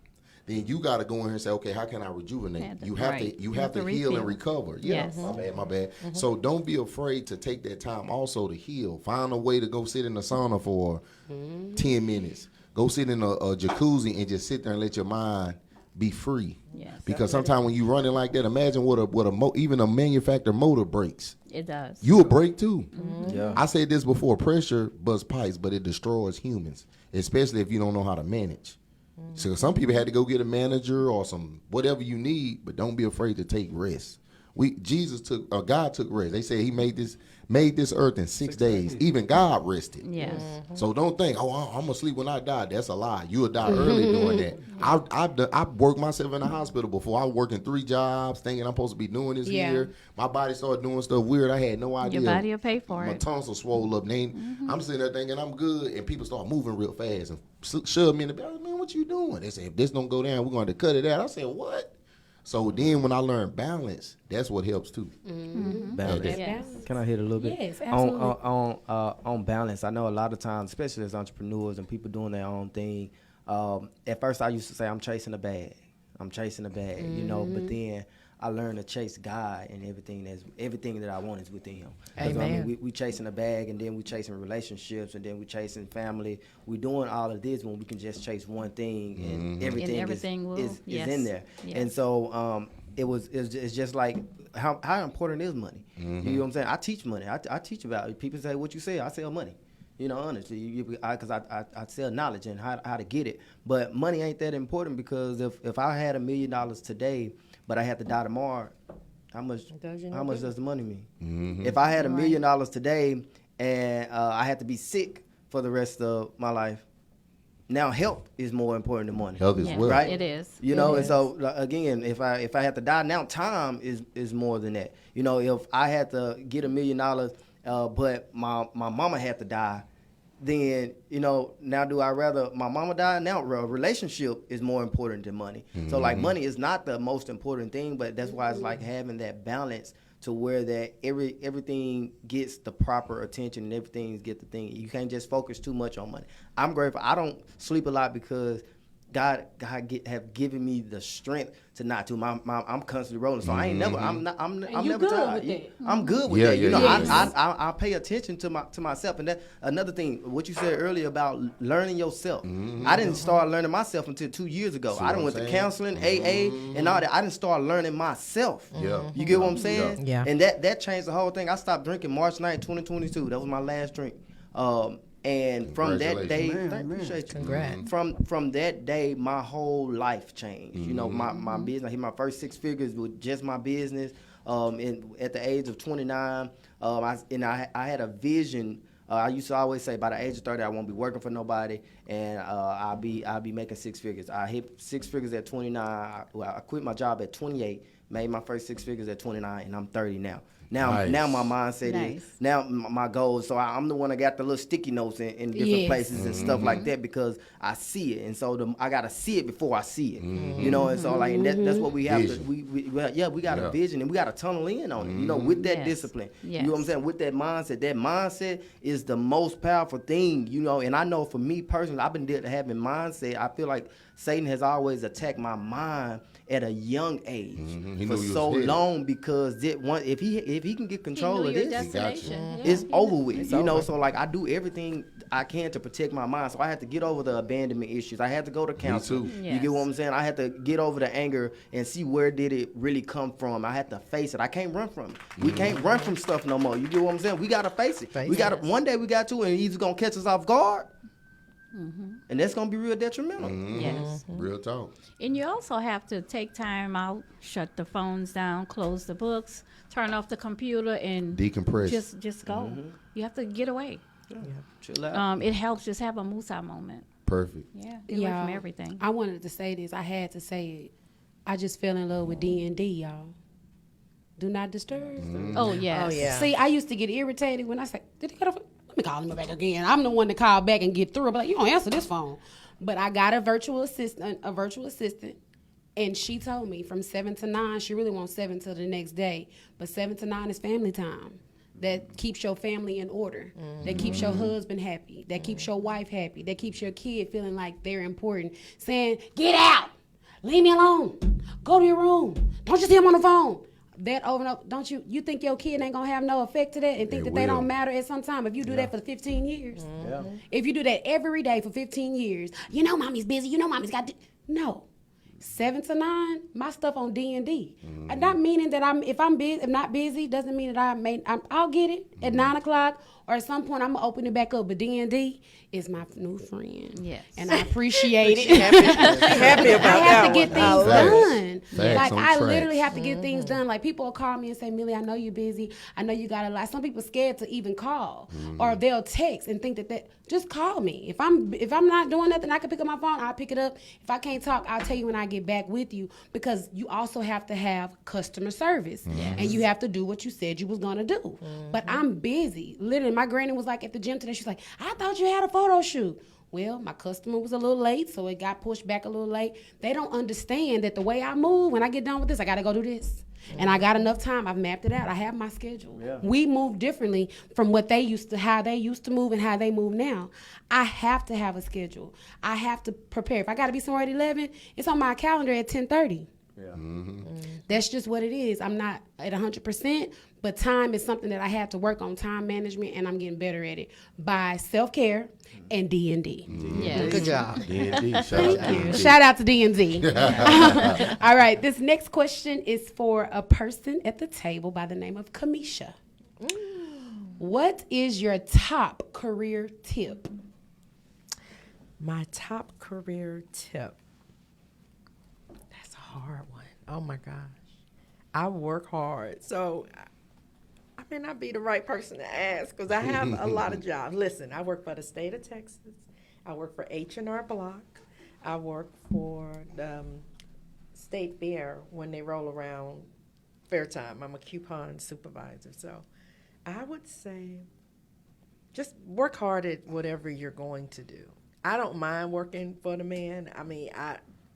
Then you got to go in here and say, okay, how can I rejuvenate? You have right. to you have to heal and refill. recover. Yeah, Yes. my bad. So don't be afraid to take that time also to heal. Find a way to go sit in the sauna for 10 minutes. Go sit in a jacuzzi and just sit there and let your mind be free. Yes. Because sometimes when you running like that, imagine even a manufactured motor breaks. It does. You will break too. Yeah. I said this before: pressure busts pipes, but it destroys humans, especially if you don't know how to manage. So some people had to go get a manager or some whatever you need, but don't be afraid to take rest. God took rest. They said He made this earth in 6 days. Even God rested. Yes. So don't think, oh, I'm gonna sleep when I die. That's a lie. You'll die early doing that. I've worked myself in the hospital before. I was working 3 jobs, thinking I'm supposed to be doing this Yeah. here. My body started doing stuff weird. I had no idea. Your body will pay for My it. tonsils swole up. I'm sitting there thinking I'm good, and people start moving real fast and shove me in the bed. Man, what you doing? They say, if this don't go down, we're going to cut it out. I said, what? So then when I learned balance, that's what helps too. Balance. Yes. Balance. Can I hit a little bit? Yes, on absolutely. on balance. I know a lot of times, especially as entrepreneurs and people doing their own thing, At first, I used to say I'm chasing a bag. I'm chasing a bag, you know. But then I learned to chase God, and everything that I want is within Him. 'Cause, I mean, Amen. we chasing a bag, and then we chasing relationships, and then we chasing family. We doing all of this when we can just chase one thing, and everything, is in there. Yes. And so it's just like how important is money? You know what I'm saying? I teach money. I teach about it. People say, what you say? I sell money. You know, honestly, because I sell knowledge and how to get it. But money ain't that important, because if I had $1 million today, but I had to die tomorrow, how much does the money mean? If I had $1 million today and I had to be sick for the rest of my life, now health is more important than money. Health is Yes, well. Right? It is. You know, and so again, if I had to die now, time is more than that. You know, if I had to get $1 million, but my mama had to die, then, you know, now do I rather my mama die? Now a relationship is more important than money. So like money is not the most important thing, but that's why it's like having that balance to where that everything gets the proper attention and everything get the thing. You can't just focus too much on money. I'm grateful. I don't sleep a lot because God have given me the strength to not to. I'm constantly rolling, so I ain't never. I'm never good tired. with that. I'm good with Yeah, that. You yeah, know, yeah. I pay attention to myself, and that another thing. What you said earlier about learning yourself. I didn't start learning myself until 2 years ago. See I what done I'm went to saying? counseling, AA, and all that. I didn't start learning myself. Yeah. You get what I'm saying? Yeah. And that changed the whole thing. I stopped drinking March 9th, 2022. That was my last drink. And from that day, appreciate you. Congrats. From that day, my whole life changed. You know, my business. I hit my first 6 figures with just my business. At the age of 29, I had a vision. I used to always say, by the age of 30, I won't be working for nobody, and I'll be making 6 figures. I hit 6 figures at 29. I quit my job at 28, made my first 6 figures at 29, and I'm 30 now. Now my mindset Nice. is now my goal is, so I'm the one that got the little sticky notes in different Yes. places and stuff like that, because I see it, and so I gotta see it before I see it. You know, and so like, and that's what we have Vision. to. We got a vision, and we got to tunnel in on it. You know, with that Yes. discipline. Yes. You know what I'm saying? With that mindset. That mindset is the most powerful thing. You know, and I know for me personally, I've been having mindset. I feel like Satan has always attacked my mind at a young age He for knew you so was headed. long, because if he can get control He knew of your this, destination. it's over with. It's You know, over. so like I do everything I can to protect my mind. So I had to get over the abandonment issues. I had to go to counseling. too. You get what I'm saying? I had to get over the anger and see where did it really come from. I had to face it. I can't run from it. We can't run from stuff no more. You get what I'm saying? We gotta face it. Face We it. gotta one day we got to, and he's gonna catch us off guard, and that's gonna be real detrimental. Yes. Real talk. And you also have to take time out, shut the phones down, close the books, turn off the computer, and Decompress. just go. You have to get away. Chill out. It helps just have a musa moment. Perfect. Yeah, get away from Y'all, everything. I wanted to say this. I had to say it. I just fell in love with D&D, y'all. Do not disturb. Oh yes. Oh, yeah. See, I used to get irritated when I say, "Did he get a phone? Let me call him back again." I'm the one to call back and get through. But like, you don't answer this phone. But I got a virtual assistant, and she told me from 7 to 9. She really wants 7 till the next day, but 7 to 9 is family time. That keeps your family in order. That keeps your husband happy. That keeps your wife happy. That keeps your kid feeling like they're important. Saying, "Get out, leave me alone, go to your room. Don't you see him on the phone?" That over and over. Don't you think your kid ain't gonna have no effect to that and think It that they will. don't matter at some time if you do that for 15 years? Yeah. If you do that every day for 15 years, you know mommy's busy. You know mommy's got no. 7 to 9, my stuff on D&D. And not meaning that if not busy, doesn't mean that I'll get it at 9 o'clock, or at some point I'm gonna open it back up. But D&D is my new friend. Yes. And I appreciate it. Happy about I have that to get one. I things love it. done. Facts Like on I tracks. literally have to get things done. Like people will call me and say, "Millie, I know you're busy. I know you got a lot." Some people scared to even call, or they'll text and think that just call me. If I'm not doing nothing, I can pick up my phone. I'll pick it up. If I can't talk, I'll tell you when I get back with you, because you also have to have customer service, and you have to do what you said you was gonna do. But I'm busy. Literally, my granny was like at the gym today. She's like, "I thought you had a photo shoot." well, my customer was a little late, so it got pushed back a little late. They don't understand that the way I move, when I get done with this, I got to go do this. And I got enough time. I've mapped it out. I have my schedule. Yeah. We move differently from how they used to move and how they move now. I have to have a schedule. I have to prepare. If I got to be somewhere at 11, it's on my calendar at 10:30. Yeah. That's just what it is. I'm not at 100%, but time is something that I have to work on, time management, and I'm getting better at it by self-care and D&D. Yes. Good job. D&D. Shout out to D&D. All right, this next question is for a person at the table by the name of Kamisha. What is your top career tip? My top career tip. That's a hard one. Oh my gosh. I work hard. So I may not be the right person to ask because I have a lot of jobs. Listen, I work for the state of Texas. I work for H&R Block. I work for the State Fair when they roll around fair time. I'm a coupon supervisor. So I would say just work hard at whatever you're going to do. I don't mind working for the man. I mean,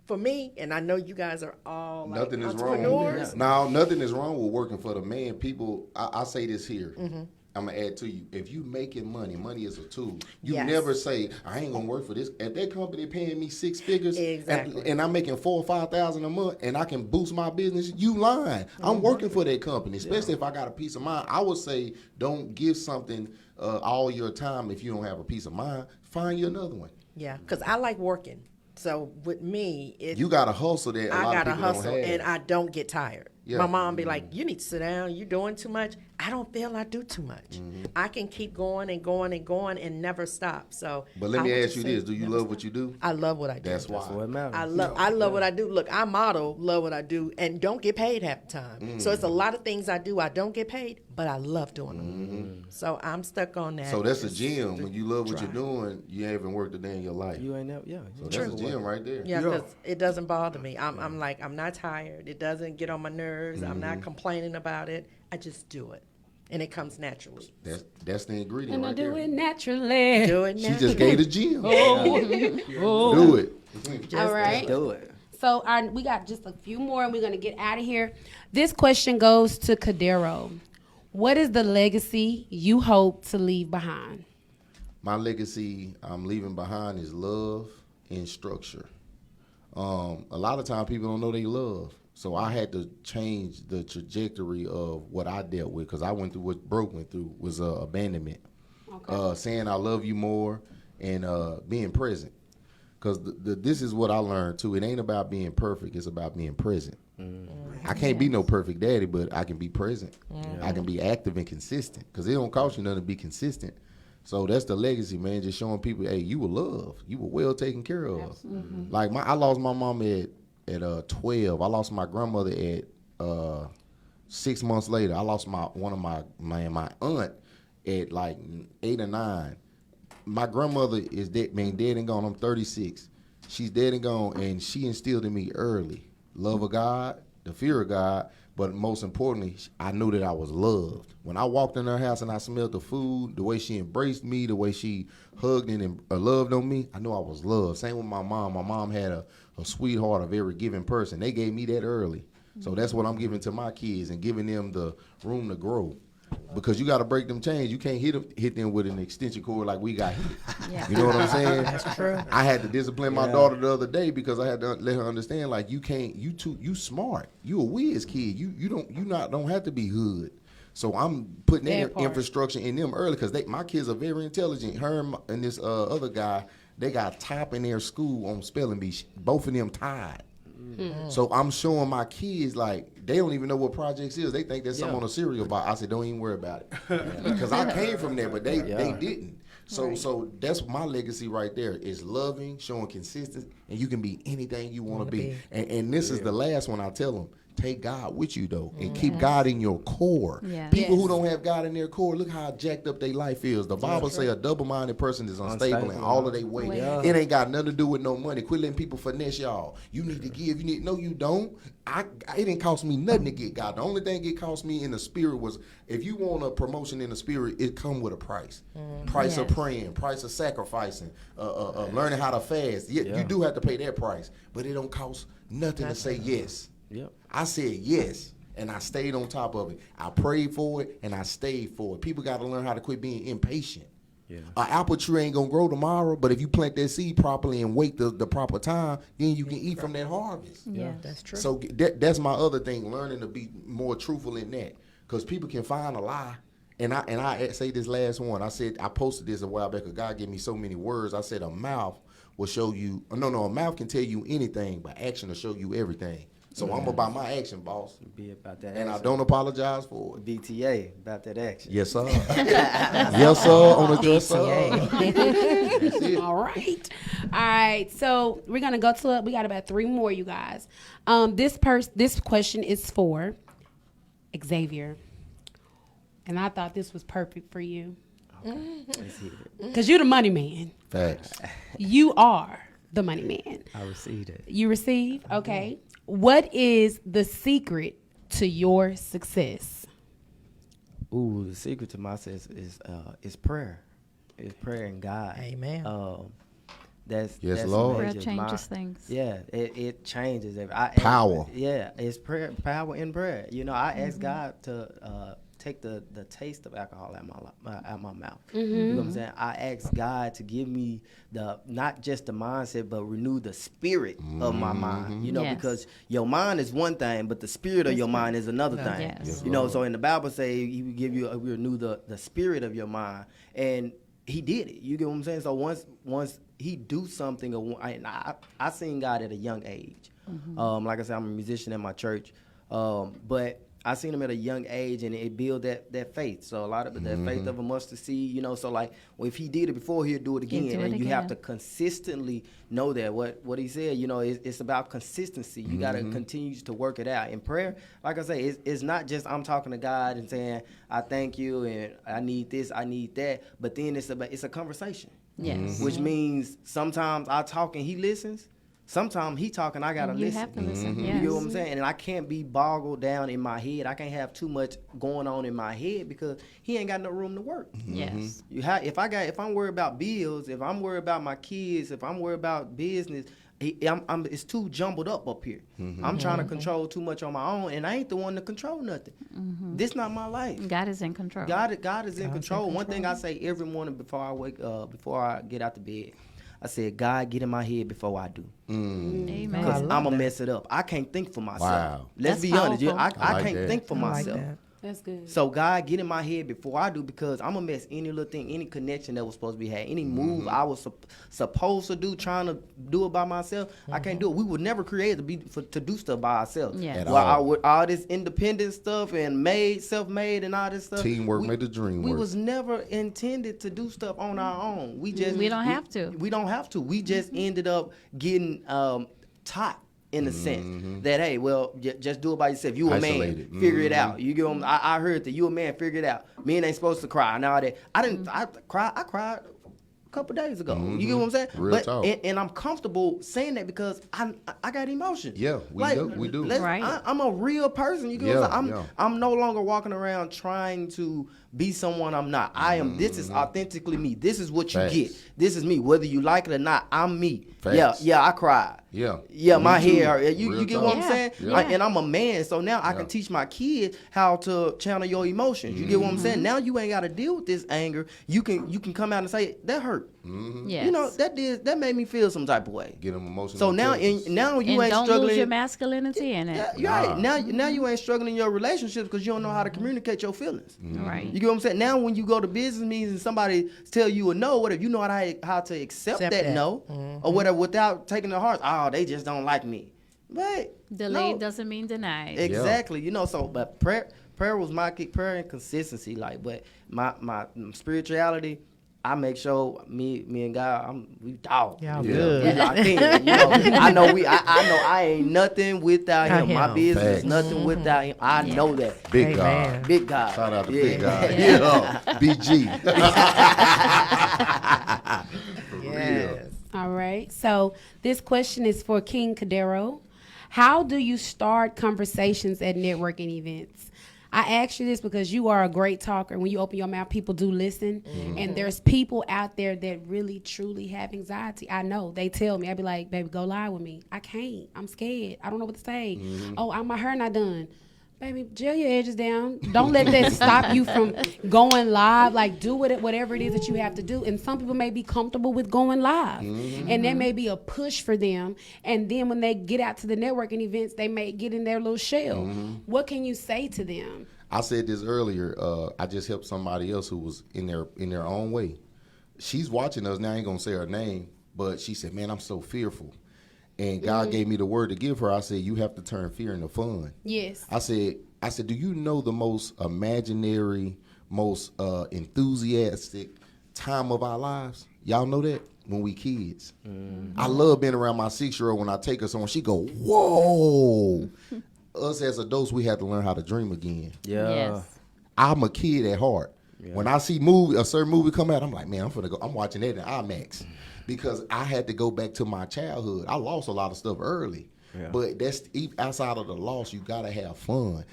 for me, and I know you guys are all like Nothing is entrepreneurs. wrong. No, nothing is wrong with working for the man. People, I say this here. Mm-hmm. I'm gonna add to you. If you making money, money is a tool. You Yes. never say, I ain't gonna work for this. At that company paying me 6 figures, Exactly. and I'm making 4,000 or 5,000 a month, and I can boost my business. You lying? I'm working for that company, especially if I got a peace of mind. I would say, don't give something all your time if you don't have a peace of mind. Find you another one. Yeah, because I like working. So with me, You got to hustle that a I lot got to of people hustle, don't have. and I don't get tired. Yeah. My mom be like, "You need to sit down. You're doing too much." I don't feel I do too much. Mm-hmm. I can keep going and going and going and never stop. So, But let I me would ask you just say this: do you never love stop. what you do? I love what I do. That's why. That's what matters. I love what I do. Look, I model, love what I do, and don't get paid half the time. So it's a lot of things I do. I don't get paid, but I love doing them. So I'm stuck on that. Mm-hmm. So that's a Just gym. to When you love what try. you're doing, you haven't worked a day in your life. You ain't never, yeah. So you that's a never gym work. right there. Yeah, Yeah. because it doesn't bother me. I'm like, I'm not tired. It doesn't get on my nerves. I'm not complaining about it. I just do it, and it comes naturally. That's the ingredient And I right do there. it naturally. Do it She naturally. just gave the gym. Oh. Do it. Just All right. Do it. So we got just a few more, and we're going to get out of here. This question goes to Cadero. What is the legacy you hope to leave behind? My legacy I'm leaving behind is love and structure. A lot of times people don't know they love. So I had to change the trajectory of what I dealt with because I went through what Broke went through was abandonment. Okay. Saying I love you more and being present. Because this is what I learned too. It ain't about being perfect. It's about being present. I can't be no perfect daddy, but I can be present. I can be active and consistent because it don't cost you nothing to be consistent. So that's the legacy, man. Just showing people, hey, you were loved. You were well taken care of. Like I lost my mom at 12. I lost my grandmother at 6 months later. I lost my aunt at like 8 or 9. My grandmother is dead and gone. I'm 36. She's dead and gone, and she instilled in me early love of God, the fear of God, but most importantly, I knew that I was loved. When I walked in her house and I smelled the food, the way she embraced me, the way she hugged and loved on me, I knew I was loved. Same with my mom. My mom had a sweetheart, a very giving person. They gave me that early. So that's what I'm giving to my kids and giving them the room to grow. Because you got to break them chains. You can't hit them with an extension cord like we got here. You know what I'm saying? That's true. I had to discipline my daughter the other day because I had to let her understand like you smart. You a whiz kid. You don't have to be hood. So I'm putting that infrastructure in them early because my kids are very intelligent. Her and this other guy, they got top in their school on spelling bee. Both of them tied. So I'm showing my kids like they don't even know what projects is. They think that's something on a cereal box. I said, don't even worry about it because I came from there, but they didn't. So that's my legacy right there is loving, showing consistency, and you can be anything you want to be. And this is the last one I tell them. take God with you though, and keep God in your core. Yes. People who Yes. don't have God in their core, look how jacked up their life is. The Bible say a double-minded person is unstable in all of their ways. Yeah. It ain't got nothing to do with no money. Quit letting people finesse y'all. You need to give. No, you don't. It didn't cost me nothing to get God. The only thing it cost me in the spirit was, if you want a promotion in the spirit, it come with a price. Price of Yes. praying, price of sacrificing, learning how to fast. You do have to pay that price, but it don't cost nothing to say yes. Yep. I said yes, and I stayed on top of it. I prayed for it, and I stayed for it. People got to learn how to quit being impatient. Yeah. An apple tree ain't gonna grow tomorrow, but if you plant that seed properly and wait the proper time, then you can eat from that harvest. Yes. That's true. So that's my other thing, learning to be more truthful in that, because people can find a lie. And I say this last one. I said, I posted this a while back, because God gave me so many words. I said a mouth will show you. No, a mouth can tell you anything, but action will show you everything. So I'm about my action, boss, Be about that and I action. don't apologize for it. BTA, about that action. Yes, sir. Yes, sir. On the dress, sir. That's it. All right. So we're gonna go to we got about 3 more, you guys. This question is for Xavier, and I thought this was perfect for you Let's hit it. because you're the money man. Facts. You are the money man. I received it. You receive? Okay. What is the secret to your success? Ooh, the secret to my success is prayer. It's prayer and God. Amen. That's Yes, that's Lord. Prayer major. changes things. Yeah, it changes everything. Power. Yeah, it's prayer, power in prayer. You know, I asked God to take the taste of alcohol out my mouth. You know what I'm saying? I asked God to give me not just the mindset, but renew the spirit of my mind. You know, Yes. because your mind is one thing, but the spirit of your mind is another thing. Yes. You know, so in the Bible say He would give you renew the spirit of your mind, and He did it. You get what I'm saying? So once He do something, I seen God at a young age. Like I said, I'm a musician at my church, but I seen Him at a young age, and it built that faith. So a lot of that faith of a mustard seed, you know. So like, well, if He did it before, He'll do it again, do it and you have again. to consistently know that. What He said, you know, it's about consistency. You got to continue to work it out. In prayer, like I say, it's not just I'm talking to God and saying I thank you and I need this, I need that, but then it's a conversation. Yes. Which means sometimes I talk and He listens. Sometimes He talking, I gotta You listen. have to listen. You Yes. get what I'm saying? And I can't be boggled down in my head. I can't have too much going on in my head because He ain't got no room to work. Yes. If I'm worried about bills, if I'm worried about my kids, if I'm worried about business, it's too jumbled up here. I'm trying to control too much on my own, and I ain't the one to control nothing. This not my life. God is in control. God is in control. One thing I say every morning before I wake before I get out the bed, I said, God, get in my head before I do. Amen. I Because love I'm going to that. mess it up. I can't think for myself. Wow. Let's That's be honest. powerful. I like can't that. think for I like myself. that. That's good. So God, get in my head before I do, because I'm gonna mess any little thing, any connection that was supposed to be had, any move I was supposed to do, trying to do it by myself. I can't do it. We were never created to do stuff by ourselves. Yes. At Well, all. with all this independent stuff and self-made, and all this stuff. Teamwork we- made the dream We work. was never intended to do stuff on our own. We don't have to. We don't have to. We just ended up getting taught in a sense that, hey, well, just do it by yourself. You a man, Isolated. figure it out. You get 'em- I heard that you a man, figure it out. Men ain't supposed to cry and all that. I didn't. I cried a couple days ago. You get what I'm saying? Real talk. And I'm comfortable saying that because I got emotions. Yeah, we do. Right. I'm a real person. You get what I'm saying? Yeah. I'm no longer walking around trying to be someone I'm not. I am. This is authentically me. This is what you Facts. get. This is me. Whether you like it or not, I'm me. Facts. Yeah, I cried. Yeah. Yeah, Me my too. hair. You Real get what I'm talk. saying? Yeah. And I'm a man, so now I Yeah. can teach my kids how to channel your emotions. You get what I'm saying? Now you ain't got to deal with this anger. You can come out and say that hurt. Yes. You know that made me feel some type of way. Get them emotional. So now intelligence. now you and ain't don't struggling. lose your masculinity in it. Yeah, you're right. Now you ain't struggling in your relationships because you don't know how to communicate your feelings. Right. You get what I'm saying? Now when you go to business meetings and somebody tell you a no, whatever, you know how to accept that no or whatever without taking it to heart. Oh, they just don't like me. But Delayed no. doesn't mean denied. Exactly. You know, so but prayer was my key, prayer and consistency. Like, but my spirituality, I make sure me and God, we dog. Y'all Yeah. good. We locked in. You know, I know I ain't nothing without him. My Him. business is Facts. nothing without him. I know that. Big Amen. God. Big God. Shout out to Yeah. Big God. Yeah. BG. For real. Yes. All right. So this question is for King Cadero. How do you start conversations at networking events? I ask you this because you are a great talker. When you open your mouth, people do listen. And there's people out there that really, truly have anxiety. I know. They tell me. I be like, baby, go live with me. I can't. I'm scared. I don't know what to say. Oh, my hair not done. Baby, gel your edges down. Don't let that stop you from going live. Like, do whatever it is that you have to do. And some people may be comfortable with going live. And that may be a push for them. And then when they get out to the networking events, they may get in their little shell. What can you say to them? I said this earlier. I just helped somebody else who was in their own way. She's watching us now. I ain't gonna say her name, but she said, "Man, I'm so fearful." And God gave me the word to give her. I said, "You have to turn fear into fun." Yes. I said, do you know the most imaginary, most enthusiastic time of our lives? Y'all know that? When we kids. I love being around my 6-year-old. When I take her somewhere, she go, "Whoa." Us as adults, we have to learn how to dream again. Yeah. Yes. I'm a kid at heart. Yeah. When I see a certain movie come out, I'm like, man, I'm watching that in IMAX. Because I had to go back to my childhood. I lost a lot of stuff early. Yeah. But that's outside of the loss, you got to have fun.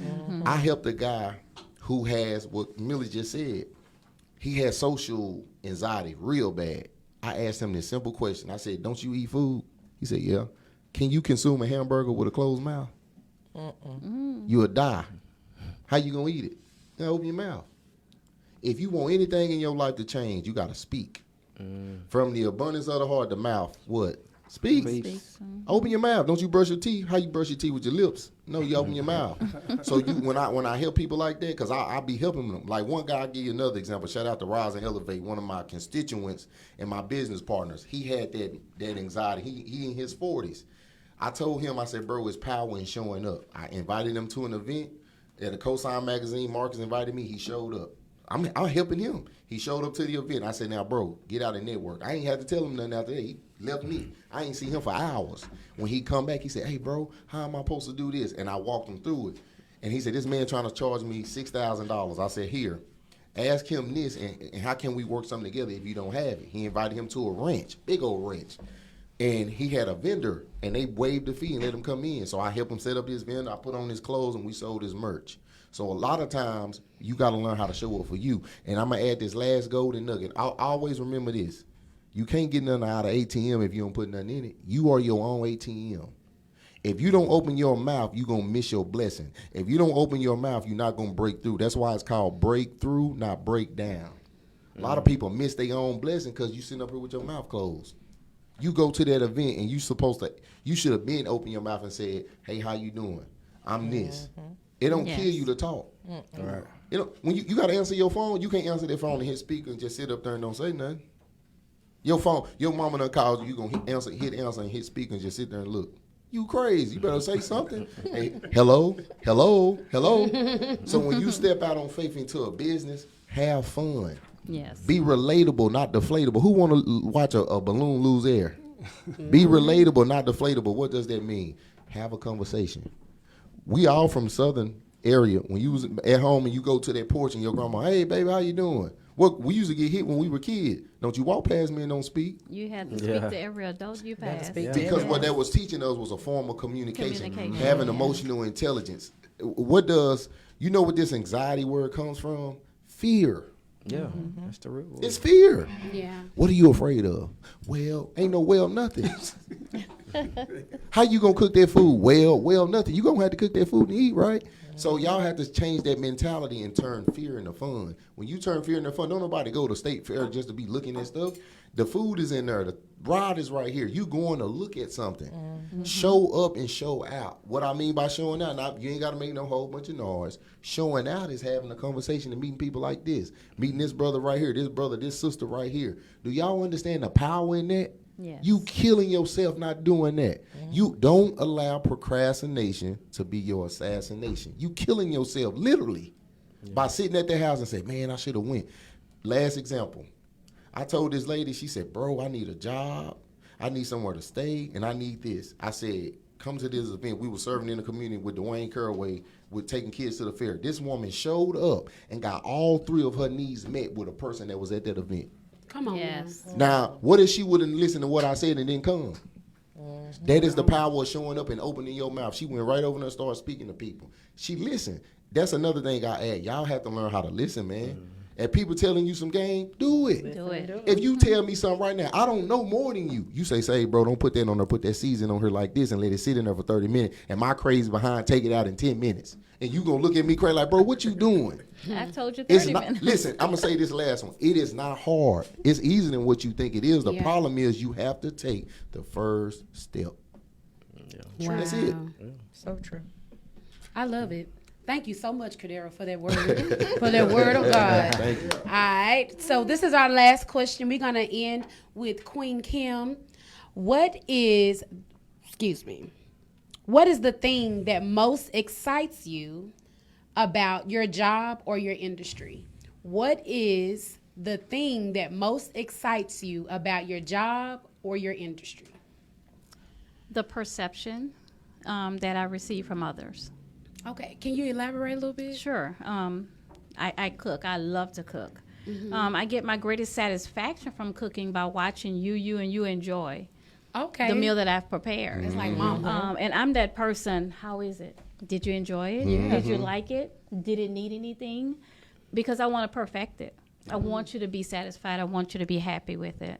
I helped a guy who has what Millie just said. He has social anxiety real bad. I asked him this simple question. I said, "Don't you eat food?" He said, "Yeah." "Can you consume a hamburger with a closed mouth?" You'll die. How you going to eat it? You open your mouth. If you want anything in your life to change, you got to speak. From the abundance of the heart, the mouth, what? Speak. Open your mouth. Don't you brush your teeth? How you brush your teeth? With your lips? No, you open your mouth. So when I help people like that, because I be helping them. Like one guy, I'll give you another example. Shout out to Rise and Elevate, one of my constituents and my business partners. He had that anxiety. He in his 40s. I told him, I said, "Bro, it's power in showing up." I invited him to an event at a Cosign magazine. Marcus invited me. He showed up. I'm helping him. He showed up to the event. I said, "Now, bro, get out and network." I ain't had to tell him nothing after that. He left me. I ain't see him for hours. When he come back, he said, "Hey, bro, how am I supposed to do this?" And I walked him through it. And he said, "This man trying to charge me $6,000. I said, "Here, ask him this, and how can we work something together if you don't have it?" He invited him to a ranch, big old ranch. And he had a vendor, and they waived the fee and let him come in. So I helped him set up his vendor. I put on his clothes, and we sold his merch. So a lot of times, you got to learn how to show up for you. And I'm going to add this last golden nugget. I'll always remember this. You can't get nothing out of ATM if you don't put nothing in it. You are your own ATM. If you don't open your mouth, you're going to miss your blessing. If you don't open your mouth, you're not going to break through. That's why it's called breakthrough, not break down. A lot of people miss their own blessing because you sitting up here with your mouth closed. You go to that event and you should have been open your mouth and said, "Hey, how you doing? I'm this." It don't kill you to talk. Right. You know, when you got to answer your phone, you can't answer that phone and hit speaker and just sit up there and don't say nothing. Your phone, your mama done called you, you going to hit answer and hit speaker and just sit there and look. You crazy. You better say something. Hey, hello, hello, hello. So when you step out on faith into a business, have fun. Yes. Be relatable, not deflatable. Who want to watch a balloon lose air? Be relatable, not deflatable. What does that mean? Have a conversation. We all from southern area. When you was at home and you go to that porch and your grandma, "Hey, baby, how you doing?" What we used to get hit when we were kids. Don't you walk past me and don't speak? You had to speak to every adult you passed. Because what that was teaching us was a form of communication. Having emotional intelligence. What does, you know what this anxiety word comes from? Fear. Yeah, that's the real word. It's fear. Yeah. What are you afraid of? Well, ain't no nothing. How you gonna cook that food? Well, nothing. You gonna have to cook that food and eat, right? So y'all have to change that mentality and turn fear into fun. When you turn fear into fun, don't nobody go to State Fair just to be looking at stuff. The food is in there. The ride is right here. You going to look at something. Show up and show out. What I mean by showing out, you ain't got to make no whole bunch of noise. Showing out is having a conversation and meeting people like this. Meeting this brother right here, this brother, this sister right here. Do y'all understand the power in that? Yes. You killing yourself not doing that. You don't allow procrastination to be your assassination. You killing yourself literally by sitting at the house and say, "Man, I should have went." Last example. I told this lady, she said, bro, I need a job. I need somewhere to stay, and I need this. I said, come to this event. We were serving in the community with Dwayne Caraway with taking kids to the fair. This woman showed up and got all 3 of her needs met with a person that was at that event. Come on. Yes. Now, what if she wouldn't listen to what I said and didn't come? That is the power of showing up and opening your mouth. She went right over there and started speaking to people. She listened. That's another thing I add. Y'all have to learn how to listen, man. And people telling you some game, do it. Do it. If you tell me something right now, I don't know more than you. You say, bro, don't put that on there. Put that season on her like this and let it sit in there for 30 minutes. And my crazy behind take it out in 10 minutes. And you going to look at me crazy like, bro, what you doing? I told you It's 30 not, minutes. listen, I'm going to say this last one. It is not hard. It's easier than what you think it is. The Yeah. problem is you have to take the first step. Wow. That's it. So true. I love it. Thank you so much, Kadera, for that word, for that word of God. Thank you. All right. So this is our last question. We're gonna end with Queen Kim. What is the thing that most excites you about your job or your industry? What is the thing that most excites you about your job or your industry? The perception that I receive from others. Okay. Can you elaborate a little bit? Sure. I cook. I love to cook. I get my greatest satisfaction from cooking by watching you enjoy Okay. the meal that I've prepared. It's like mama. And I'm that person. How is it? Did you enjoy it? Did you like it? Did it need anything? Because I want to perfect it. I want you to be satisfied. I want you to be happy with it.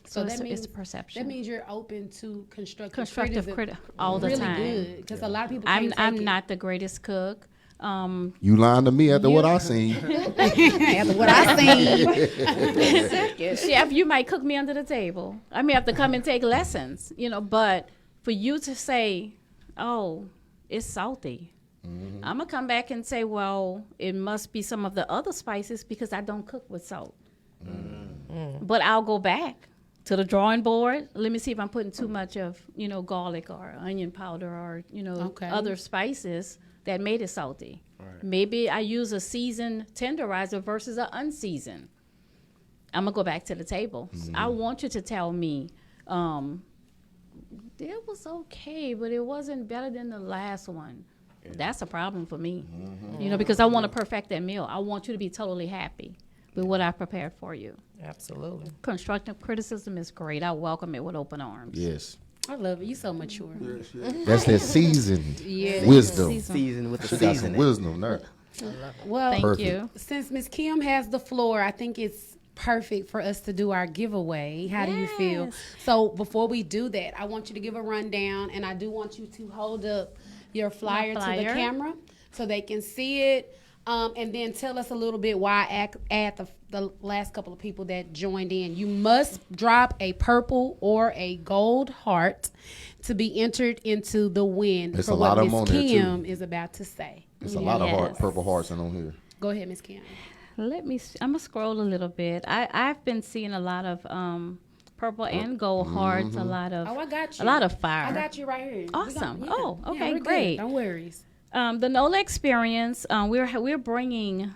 So that means it's perception. That means you're open to constructive Critic all the really time. good, because a lot of people I'm can't I'm take not the greatest cook. You lying to me after what I seen. After what I seen. Chef, you might cook me under the table. I may have to come and take lessons, but for you to say, oh, it's salty. I'm going to come back and say, well, it must be some of the other spices because I don't cook with salt. But I'll go back to the drawing board. Let me see if I'm putting too much of, garlic or onion powder or, Okay. other spices that made it salty. Maybe I use a seasoned tenderizer versus an unseasoned. I'm going to go back to the table. I want you to tell me, it was okay, but it wasn't better than the last one. That's a problem for me, because I want to perfect that meal. I want you to be totally happy with what I prepared for you. Absolutely. Constructive criticism is great. I welcome it with open arms. Yes. I love it. You so mature. That's that seasoned Yeah. wisdom. Season with the She got some seasoning. wisdom there. Well, Thank Perfect. you. since Miss Kim has the floor, I think it's perfect for us to do our giveaway. How do you feel? Yes. So before we do that, I want you to give a rundown, and I do want you to hold up your flyer to the flyer. camera so they can see it. And then tell us a little bit why add the last couple of people that joined in. You must drop a purple or a gold heart to be entered into the win There's for a lot what of 'em Miss on there, too. Kim is about to say. There's a lot of Yes. purple hearts on here. Go ahead, Miss Kim. I'm going to scroll a little bit. I've been seeing a lot of purple and gold hearts, a lot of Oh, I got you. a lot of fire. I got you right here. Awesome. Oh, okay, we're good. great. Don't worry. The NOLA experience, we're bringing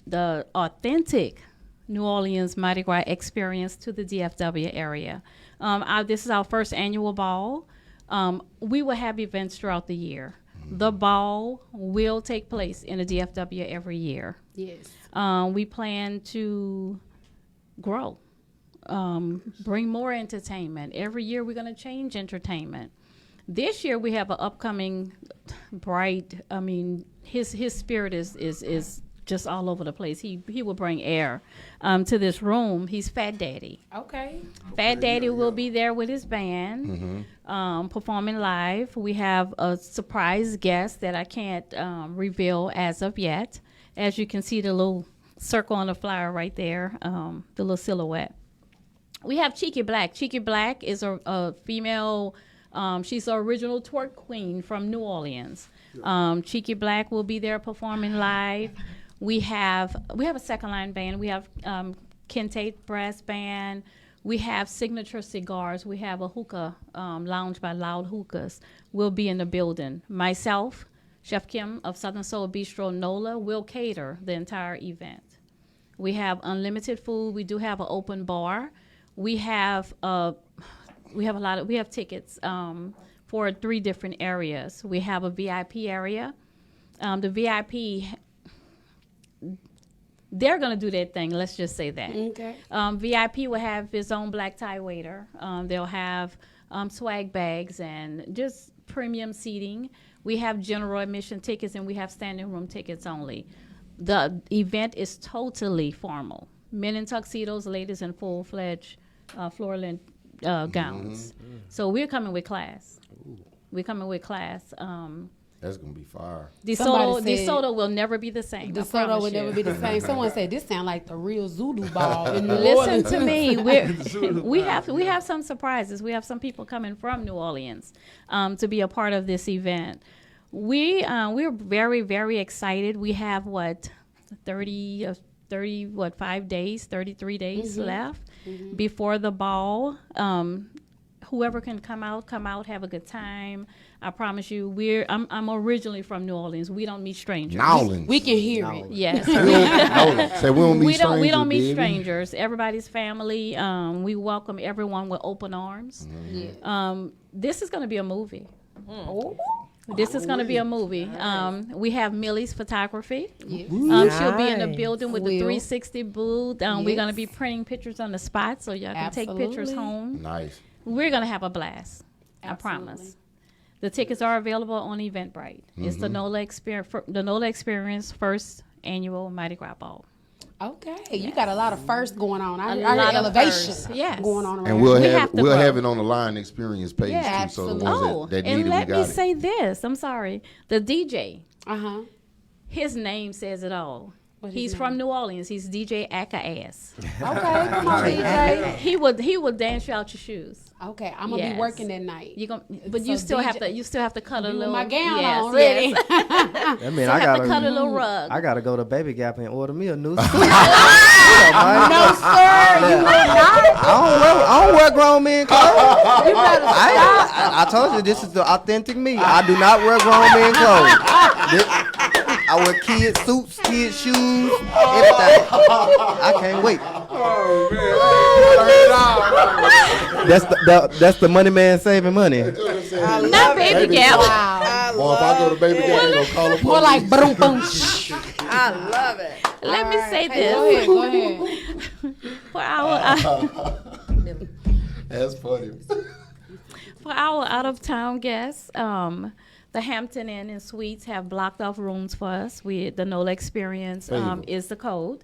the authentic New Orleans Mardi Gras experience to the DFW area. This is our first annual ball. We will have events throughout the year. The ball will take place in the DFW every year. Yes. We plan to grow, bring more entertainment. Every year we're going to change entertainment. This year we have an upcoming bright, his spirit is just all over the place. He will bring air to this room. He's Fat Daddy. Okay. Fat Daddy will be there with his band, performing live. We have a surprise guest that I can't reveal as of yet. As you can see, the little circle on the flyer right there, the little silhouette. We have Cheeky Black. Cheeky Black is a female. She's the original twerk queen from New Orleans. Cheeky Black will be there performing live. We have a second line band. We have Kente Brass Band. We have Signature Cigars. We have a hookah lounge by Loud Hookahs. We'll be in the building. Myself, Chef Kim of Southern Soul Bistro NOLA will cater the entire event. We have unlimited food. We do have an open bar. We have we have tickets for 3 different areas. We have a VIP area. The VIP, they're going to do their thing. Let's just say that. Okay. VIP will have his own black tie waiter. They'll have swag bags and just premium seating. We have general admission tickets, and we have standing room tickets only. The event is totally formal. Men in tuxedos, ladies in full-fledged floor length gowns. So we're coming with class. We're coming with class. That's gonna be fire. DeSoto will never be the same. DeSoto will never be the same. Someone said this sound like the real Zulu ball. In New Listen Orleans. to me. We have some surprises. We have some people coming from New Orleans to be a part of this event. We're very, very excited. We have 33 days left before the ball. Whoever can come out, have a good time. I promise you, I'm originally from New Orleans. We don't meet strangers. We can hear it. Yes. Say we don't meet strangers. We don't meet baby. strangers. Everybody's family. We welcome everyone with open arms. This is going to be a movie. This is going to be a movie. We have Millie's photography. She'll be in the building with the 360 booth. We're going to be printing pictures on the spot so y'all can take pictures home. Nice. We're going to have a blast. I promise. The tickets are available on Eventbrite. It's the NOLA Experience first annual Mighty Gras Ball. Okay, you got a lot of firsts going on. I heard elevation going on around. And we'll have it on the Line Experience page too. Absolutely. So the ones that need it, and we let got me it. say this. I'm sorry. The DJ. His name says it all. He's from New Orleans. He's DJ Aka Ass. Okay, come on, DJ. He would dance you out your shoes. Okay, I'm gonna be working that night. But you still have to cut a little. My gown on ready. I mean, I have gotta to cut a little rug. I gotta go to Baby Gap and order me a new suit. No, sir, you will not. I don't wear grown men clothes. You better stop. I told you this is the authentic me. I do not wear grown men clothes. I wear kids suits, kids shoes, everything. I can't wait. That's the money man saving money. Not Baby Gap. Boy, if I go to Baby Gap, they gonna call More like boom boom. I love it. Let me say this. Go ahead. For our That's funny. for our out of town guests, the Hampton Inn and Suites have blocked off rooms for us. The NOLA Experience is the code.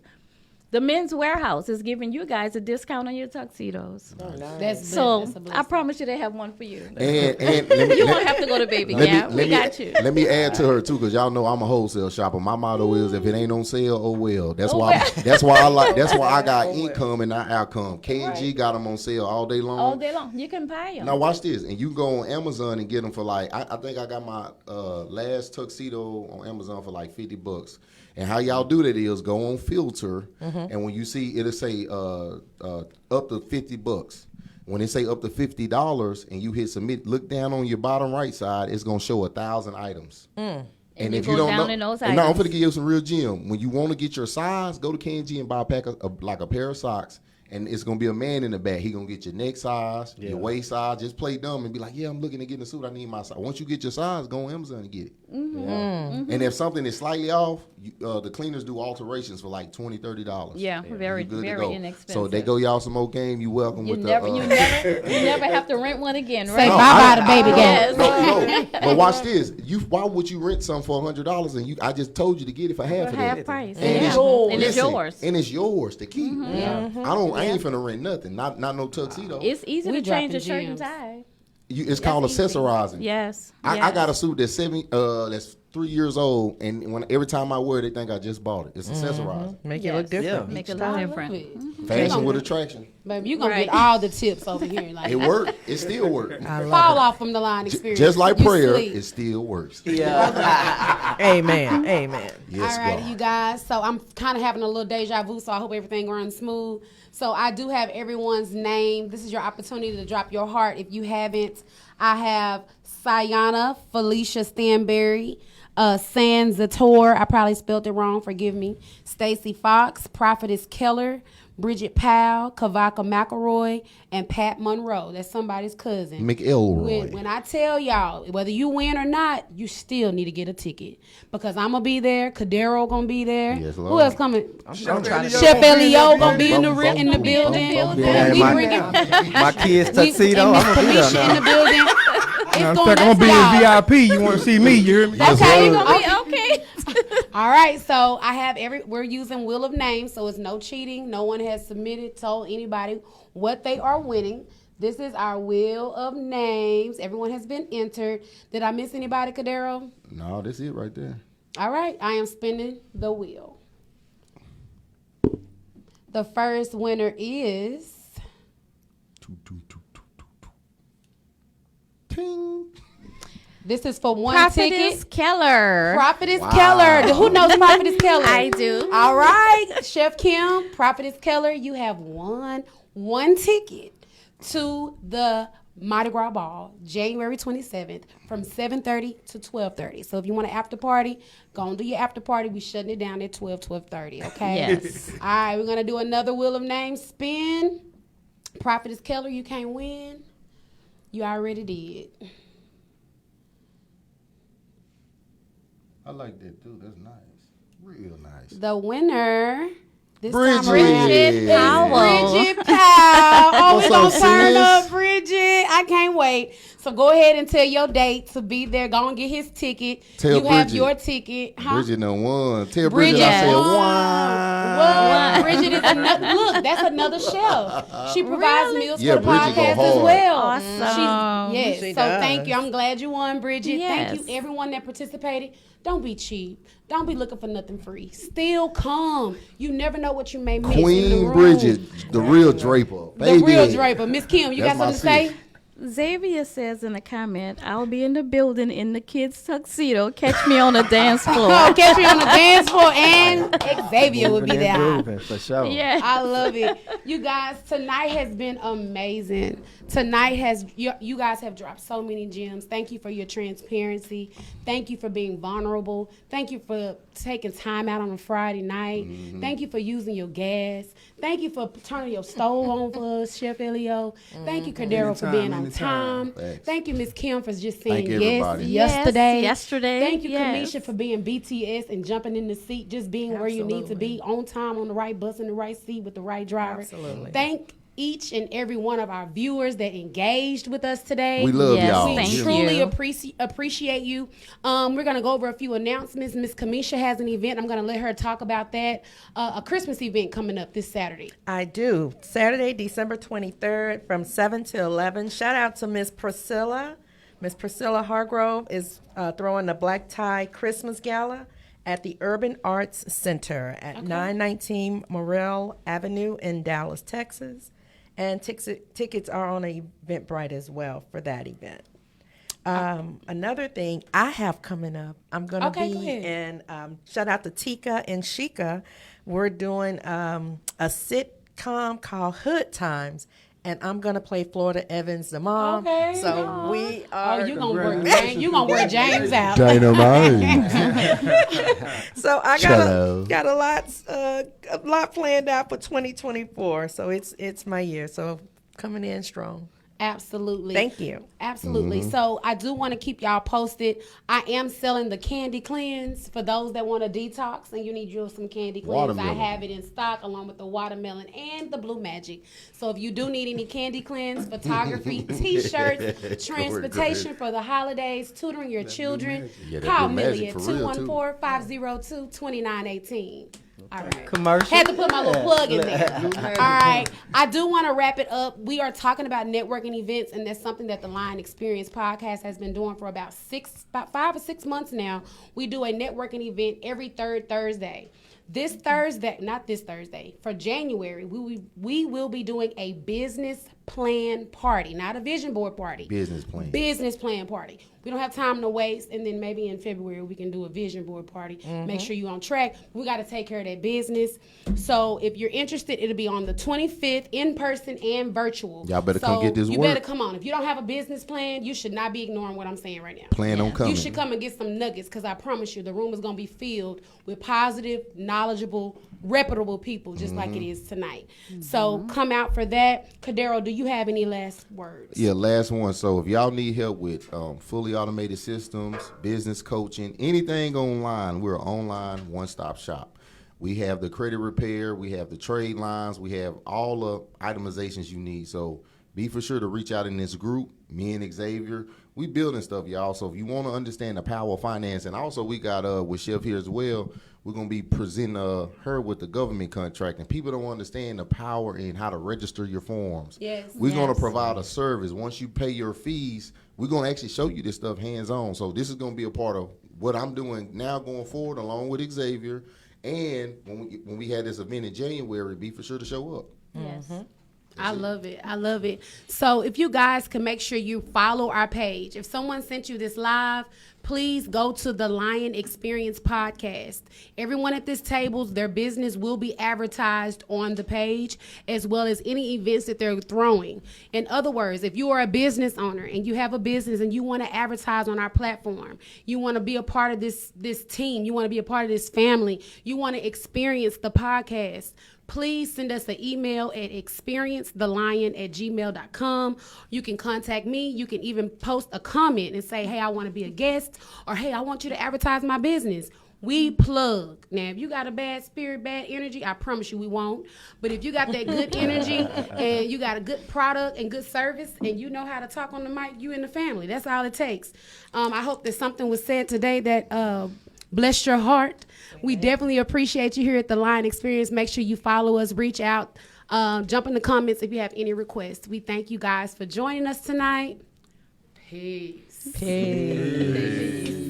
The Men's Warehouse is giving you guys a discount on your tuxedos. That's I promise you they have one for you. And You won't have to go to Baby Gap. We got you. Let me add to her too, because y'all know I'm a wholesale shopper. My motto is if it ain't on sale, oh well. That's why I got income and not outcome. K&G got them on sale all day long. All day long. You can buy them. Now watch this, and you can go on Amazon and get them for like I think I got my last tuxedo on Amazon for like $50. And how y'all do that is go on filter, and when you see it'll say up to $50. When it say up to $50 and you hit submit, look down on your bottom right side. It's gonna show 1,000 items. And if you don't know, and now I'm gonna give you some real gem. When you want to get your size, go to K&G and buy a pack of like a pair of socks. And it's going to be a man in the back. He going to get your neck size, your waist size. Just play dumb and be like, yeah, I'm looking to get in a suit. I need my size. Once you get your size, go on Amazon and get it. And if something is slightly off, the cleaners do alterations for like $20, $30. Yeah, very inexpensive. So they go y'all some more game. You welcome You with never the... have to rent one again, Say right? bye-bye to Baby Gap. No. But watch this. Why would you rent something for $100 and I just told you to get it for half of that? Half price. And it's yours. Listen, and it's yours to keep. I ain't finna rent nothing. Not no tuxedo. It's easy to change a shirt and tie. It's called accessorizing. Yes. I got a suit that's 3 years old, and every time I wear it, they think I just bought it. It's accessorizing. Make it look different. Make it look different. Fashion with attraction. Baby, you're going to get all the tips over here. Like, It worked. It still works. fall off from the Line Experience. Just like You prayer, sleep. it still works. Yeah. Amen. Yes, All right, God. you guys. So I'm kind of having a little deja vu, so I hope everything runs smooth. So I do have everyone's name. This is your opportunity to drop your heart if you haven't. I have Sayana Felicia Stanberry, Sanzator, I probably spelled it wrong, forgive me. Stacy Fox, Prophetess Keller, Bridget Powell, Kavaka McElroy, and Pat Monroe. That's somebody's cousin. McElroy. When I tell y'all, whether you win or not, you still need to get a ticket. Because I'm going to be there. Cadero going to be there. Yes, Lord. Who else coming? I'm trying to Chef Elio going to be in the building. Yeah, We my, bringing my kids tuxedo. Miss I'm gonna be there Kamisha in the now. building. It's I'm going gonna be y'all. in VIP. You want to see me? You hear me? Okay, It's gonna be okay. okay. All right, so I have we're using Wheel of Names, so it's no cheating. No one has told anybody what they are winning. This is our Wheel of Names. Everyone has been entered. Did I miss anybody, Cadero? No, that's it right there. All right, I am spinning the wheel. The first winner is Ting. this is for one Prophetess ticket. Keller. Prophetess Wow. Keller. Who knows Prophetess Keller? I do. All right, Chef Kim, Prophetess Keller, you have won one ticket to the Mardi Gras Ball, January 27th, from 7:30 to 12:30. So if you want an after party, go and do your after party. We shutting it down at 12:30, okay? Yes. All right, we're going to do another Wheel of Names spin. Prophetess Keller, you can't win. You already did. I like that too. That's nice. Real nice. The winner this Bridget. time around Bridget is Powell. Bridget Powell. Oh, What's we gonna up, turn sis? up, Bridget. I can't wait. So go ahead and tell your date to be there. Go and get his ticket. Tell you have Bridget. your ticket. Huh? Bridget done won. Tell Bridget I Bridget said won. one. What? Bridget is another. Look, that's another chef. She provides Really? meals Yeah, for the Bridget go podcast as hard. well. Awesome. Yes. She So thank does. you. I'm glad you won, Bridget. Thank you, Yes. everyone that participated. Don't be cheap. Don't be looking for nothing free. Still come. You never know what you may miss in the Queen room. Bridget, the real Draper. The Baby. real Draper. Miss Kim, you That's got my something to say? sis. Xavier says in a comment, I'll be in the building in the kids' tuxedo. Catch me on the dance floor. Oh, catch me on the dance floor, and Xavier would be Moving and there. grooving, for sure. Yeah. I love it. You guys, tonight has been amazing. Tonight you guys have dropped so many gems. Thank you for your transparency. Thank you for being vulnerable. Thank you for taking time out on a Friday night. Thank you for using your gas. Thank you for turning your stove on for us, Chef Elio. Thank you, Cadero, for being on time. Thanks. Thank you, Miss Kim, for just saying Thank yes everybody. yesterday. Yesterday. Thank you, yes. Kamisha, for being BTS and jumping in the seat, just being where you need to be, on time, on the right bus, in the right seat with the right driver. Absolutely. Thank each and every one of our viewers that engaged with us today. We love Yes, y'all. We thank truly you. appreciate you. We're going to go over a few announcements. Miss Kamisha has an event. I'm going to let her talk about that. A Christmas event coming up this Saturday. I do. Saturday, December 23rd from 7 to 11. Shout out to Miss Priscilla. Miss Priscilla Hargrove is throwing the Black Tie Christmas Gala at the Urban Arts Center at Okay. 919 Morrell Avenue in Dallas, Texas. And tickets are on Eventbrite as well for that event. Another thing I have coming up, I'm going to Okay, go be ahead. in, shout out to Tika and Shika. We're doing a sitcom called Hood Times, and I'm going to play Florida Evans, the mom. Okay. So Aw. we Oh, are. you're going to work James. You gonna work James out. Dynamite. So I Cello. got a lot planned out for 2024. So it's my year. So coming in strong. Absolutely. Thank you. Absolutely. So I do want to keep y'all posted. I am selling the candy cleanse for those that want to detox and you need some candy cleanse. Watermelon. I have it in stock along with the watermelon and the blue magic. So if you do need any candy cleanse, photography, t-shirts, transportation for the holidays, tutoring your children, Yeah, that call blue Millie magic at for real, too. 214-502-2918. All right. Commercial. Had to put my little plug in there. All right. I do want to wrap it up. We are talking about networking events, and that's something that the Lion Experience podcast has been doing for about 5 or 6 months now. We do a networking event every third Thursday. This Thursday, not this Thursday, for January, we will be doing a business plan party, not a vision board party. Business plan. Business plan party. We don't have time to waste, and then maybe in February we can do a vision board party. Make sure you're on track. We got to take care of that business. So if you're interested, it'll be on the 25th, in person and virtual. Y'all better come get this you work. better come on. If you don't have a business plan, you should not be ignoring what I'm saying right now. Plan on coming. You should come and get some nuggets, because I promise you the room is going to be filled with positive, knowledgeable, reputable people, just like it is tonight. So come out for that. Kadero, do you have any last words? Yeah, last one. So if y'all need help with fully automated systems, business coaching, anything online, we're an online one-stop shop. We have the credit repair, we have the trade lines, we have all the itemizations you need. So be for sure to reach out in this group. Me and Xavier, we building stuff, y'all. So if you want to understand the power of finance, and also we got with Chef here as well, we're going to be presenting her with the government contract. And people don't understand the power in how to register your forms. Yes. We're going to provide a service. Once you pay your fees, we're going to actually show you this stuff hands-on. So this is going to be a part of what I'm doing now going forward, along with Xavier. And when we had this event in January, be for sure to show up. Yes. I love it. I love it. So if you guys can make sure you follow our page. If someone sent you this live, please go to the Lion Experience podcast. Everyone at this table, their business will be advertised on the page, as well as any events that they're throwing. In other words, if you are a business owner and you have a business and you want to advertise on our platform, you want to be a part of this team, you want to be a part of this family, you want to experience the podcast, please send us an email at experiencethelion@gmail.com. You can contact me. You can even post a comment and say, hey, I want to be a guest, or hey, I want you to advertise my business. We plug. Now, if you got a bad spirit, bad energy, I promise you we won't. But if you got that good energy and you got a good product and good service and you know how to talk on the mic, you in the family. That's all it takes. I hope that something was said today that blessed your heart. We definitely appreciate you here at the Lion Experience. Make sure you follow us, reach out, jump in the comments if you have any requests. We thank you guys for joining us tonight. Peace. Peace.